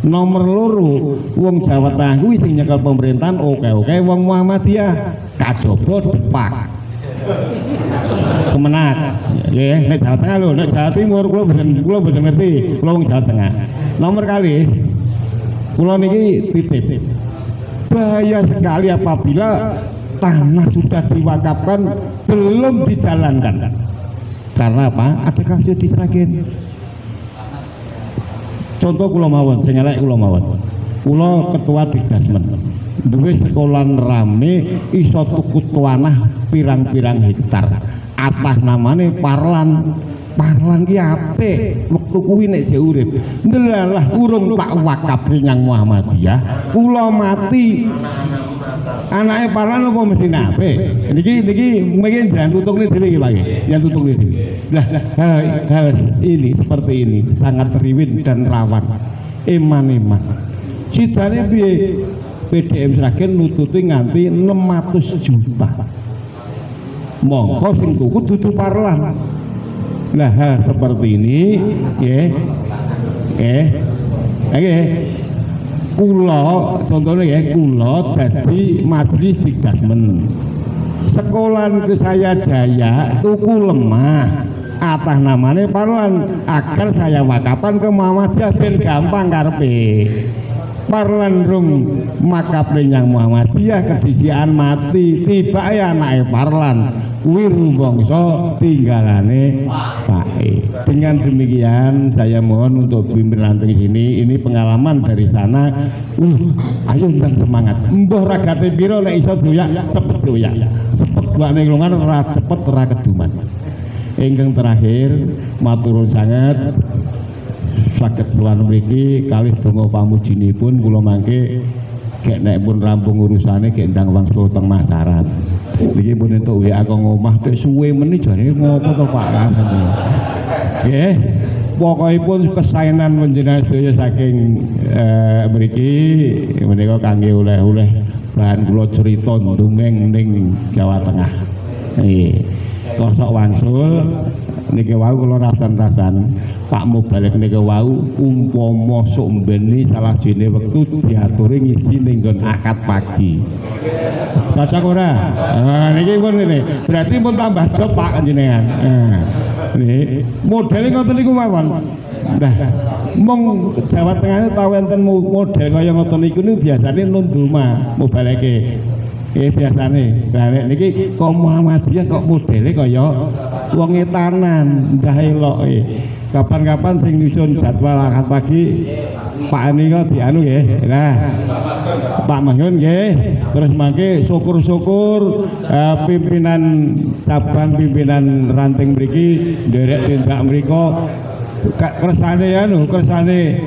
Speaker 6: Nomor 2 wong Jawa Tengah kuwi sing nyekel pemerintahan oke wong Muhammadiyah kajaba depak. Kemenak. Nggih, nek Jawa Tengah lho, nek Jawa Timur kula mboten ngerti, kula wong Jawa Tengah. Nomor kali kula niki titip. Bahaya sekali apabila tanah sudah diwakafkan belum dijalankan. Karena apa? Ada kasus diseragen. Contoh kula mawon, sing elek kula mawon. Kula ketua Dikdasmen. Duwe sekolah rame iso tuku tanah pirang-pirang hektar. Atas namane Parlan. Parlan ki apik, wektu kuwi nek jek urip. Ndelalah urung tak wakaf nyang Muhammadiyah, kula mati. Anake Parlan apa mesti apik. Niki mungkin jangan tutukne dhewe iki, Pak. Jangan tutukne dhewe. Lah ini seperti ini sangat riwin dan rawan. Iman. Sidane piye? PDM Sragen nututi nganti 600 juta. Mongko sing tuku dudu Parlan. Lah seperti ini nggih. Kula contohnya ya, kula dadi majelis Dikdasmen. Sekolahan ke saya Jaya tuku lemah. atas namanya Parlan agar saya wakapan ke Muhammadiyah ben gampang karepe. Parlan rum makap yang Muhammadiyah kedisian mati tiba ya anake Parlan wiru bangsa tinggalane Pae. Dengan demikian saya mohon untuk pimpinan ranting ini pengalaman dari sana. Ayo ndang semangat. Mbah ragate pira nek iso doyak cepet doyak. Cepet buane nglongan ora cepet ora keduman. Ingkang terakhir matur sanget saged sowan mriki kalih donga pamujinipun kula mangke gek nek pun rampung urusane gek ndang wangsul teng Makassar. Niki pun entuk WA kok ngomah tek suwe meni jane ngopo to Pak. Nggih, pokokipun kesaenan panjenengan sedaya saking mriki menika kangge oleh-oleh bahan kula cerita ndongeng ning Jawa Tengah. Nggih. Kosok wangsul niki wau kula rasan-rasan Pak Mubalek niki wau umpama sok mbeni salah jene wektu diaturi ngisi ning nggon akad pagi. Cocok ora? Niki pun ngene. Berarti pun tambah job Pak jenengan. Nggih. Modele ngoten niku mawon. Nah, mong Jawa Tengah tau enten model kaya ngoten niku biasane nunduma Mubaleke. Biasane, nah niki kok Muhammadiyah kok modele kaya wong etanan, ndah eloke. Kapan-kapan sing nyusun jadwal akad pagi Pak nika dianu nggih. Nah, Pak Mangun nggih. Terus mangke syukur-syukur pimpinan cabang pimpinan ranting mriki nderek tindak mriku kersane anu, kersane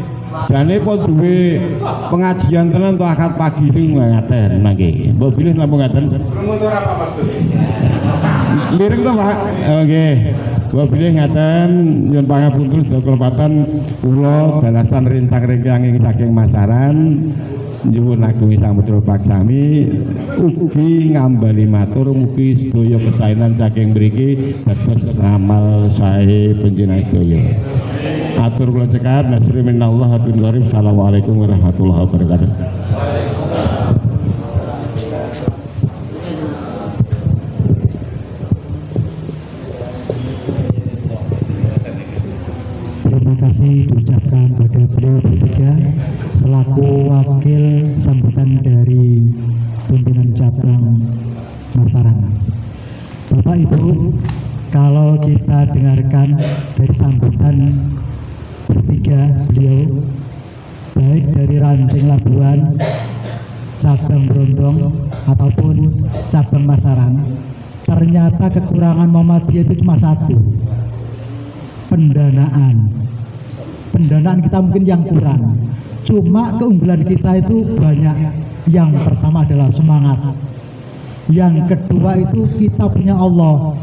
Speaker 6: jane pun duwe pengajian tenan to akad pagi niku ngaten mangke. Mbok bilih napa ngaten? Krungu ora Pak Mas. Mireng to Pak. Nggih. Mbok bilih ngaten nyuwun pangapunten sedaya kelepatan kula dalasan rincang-rincang saking masaran nyuwun agung Sang Putra Paksami ugi ngambali matur mugi sedaya kesaenan saking mriki dados amal sae panjenengan sedaya. Atur kula cekap nasri minallah hatur karim. Assalamualaikum warahmatullahi wabarakatuh.
Speaker 1: Terima kasih diucapkan pada beliau bertiga selaku wakil sambutan dari pimpinan cabang Masaran. Bapak Ibu, kalau kita dengarkan dari sambutan bertiga beliau, baik dari ranting Labuan, cabang Brondong ataupun cabang Masaran, ternyata kekurangan Muhammadiyah itu cuma satu, pendanaan. Pendanaan kita mungkin yang kurang, cuma keunggulan kita itu banyak. Yang pertama adalah semangat, yang kedua itu kita punya Allah.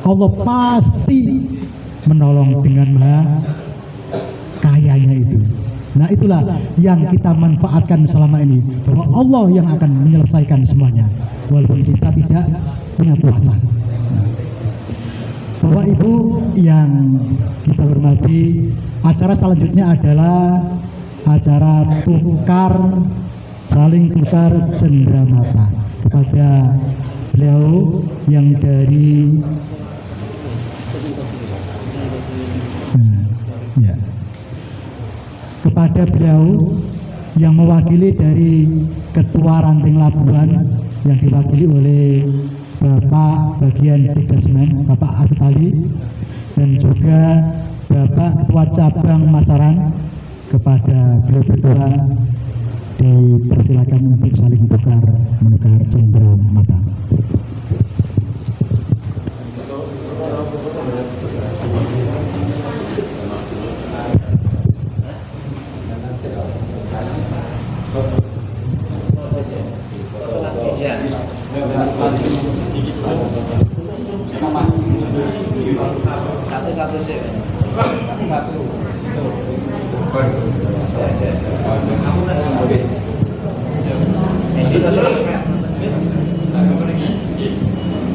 Speaker 1: Allah pasti menolong dengan maha kayanya itu. Nah itulah yang kita manfaatkan selama ini, bahwa Allah yang akan menyelesaikan semuanya walaupun kita tidak punya kuasa. Bapak Ibu yang kita hormati, acara selanjutnya adalah acara saling tukar cenderamata kepada beliau yang dari kepada beliau yang mewakili dari Ketua Ranting Labuan yang diwakili oleh Bapak bagian Detesmen Bapak Abid Ali dan juga Bapak Ketua Cabang Masaran. Kepada beliau berdua dipersilakan untuk saling menukar cenderamata.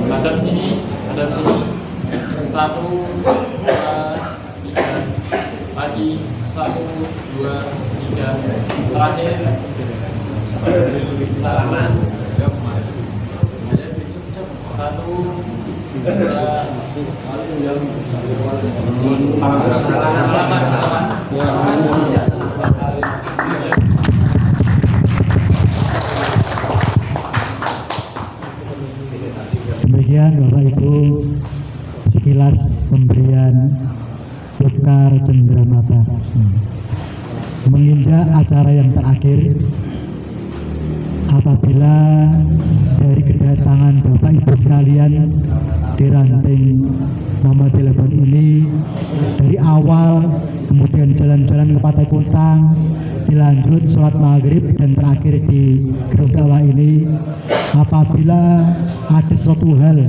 Speaker 7: Hadap sini, 1, 2, 3, lagi 1, 2, 3, terakhir salaman 1,
Speaker 1: Demikian Bapak Ibu sekilas pemberian tukar cenderamata. Menginjak acara yang terakhir, apabila dari kedatangan Bapak Ibu sekalian di ranting nomor telepon ini, dari awal kemudian jalan-jalan ke Pantai Kuntang, dilanjut sholat maghrib dan terakhir di gedung dakwah ini, apabila ada suatu hal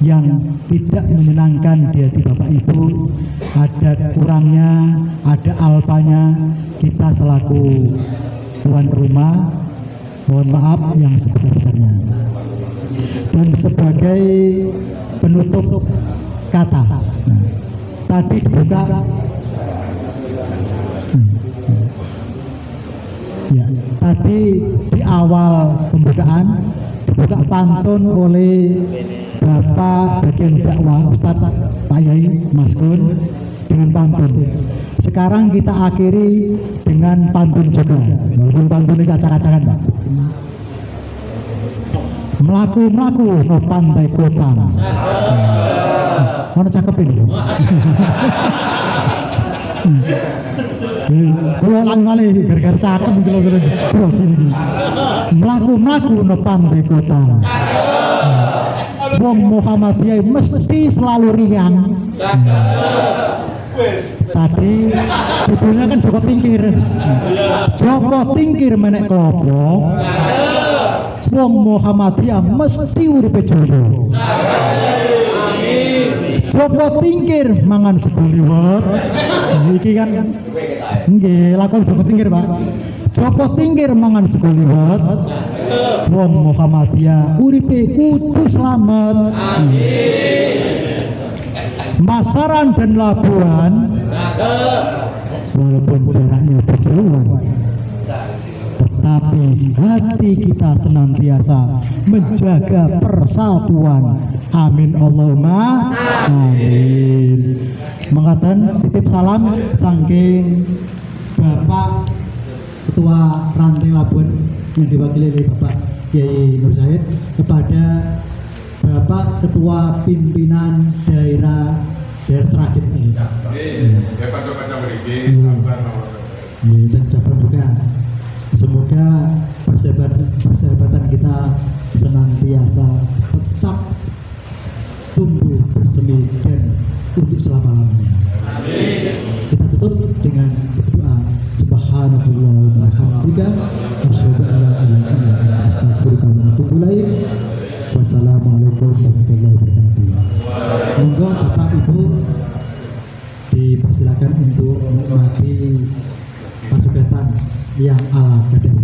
Speaker 1: yang tidak menyenangkan di hati Bapak Ibu, ada kurangnya, ada alpanya, kita selaku tuan rumah mohon maaf yang sebesar-besarnya. Dan sebagai penutup kata, tadi dibuka ya, tadi di awal pembukaan dibuka pantun oleh Bapak bagian dakwah Ustadz Pak Yai Mas Gun dengan pantun. Sekarang kita akhiri dengan pantun juga, walaupun pantun ini acak-acakan Pak. Melaku-melaku no Pantai Kuntang. Mana cakep ini? Kalau lang-lang gara-gara cakep gitu. Melaku-melaku no Pantai Kuntang. Wong Muhammadiyah mesti selalu riang. Tadi judulnya kan Joko Tingkir. Joko Tingkir menek klopo. Wong Muhammadiyah mesti uripe joyo. Joko Tingkir mangan seguliwet. Iki kan nggih lakon Joko Tingkir, Pak. Joko Tingkir mangan seguliwet. Wong Muhammadiyah uripe kudu slamet. Masaran dan Labuan walaupun jaraknya berjauhan, tetapi hati kita senantiasa menjaga persatuan. Amin Allahumma amin. Mengatakan titip salam saking Bapak Ketua Ranting Labuan yang diwakili oleh Bapak Kiai Nur Said kepada Bapak Ketua Pimpinan Daerah Sragen ini. Dan jabat juga. Semoga persahabatan kita senantiasa tetap tumbuh bersemi dan untuk selama-lamanya. Kita tutup dengan doa subhanallah wa bihamdika asyhadu an la ilaha illa anta astaghfiruka wa atubu ilaik. Wassalamualaikum warahmatullahi wabarakatuh. Monggo Bapak Ibu dipersilakan untuk menikmati pasugatan yang ala gadang.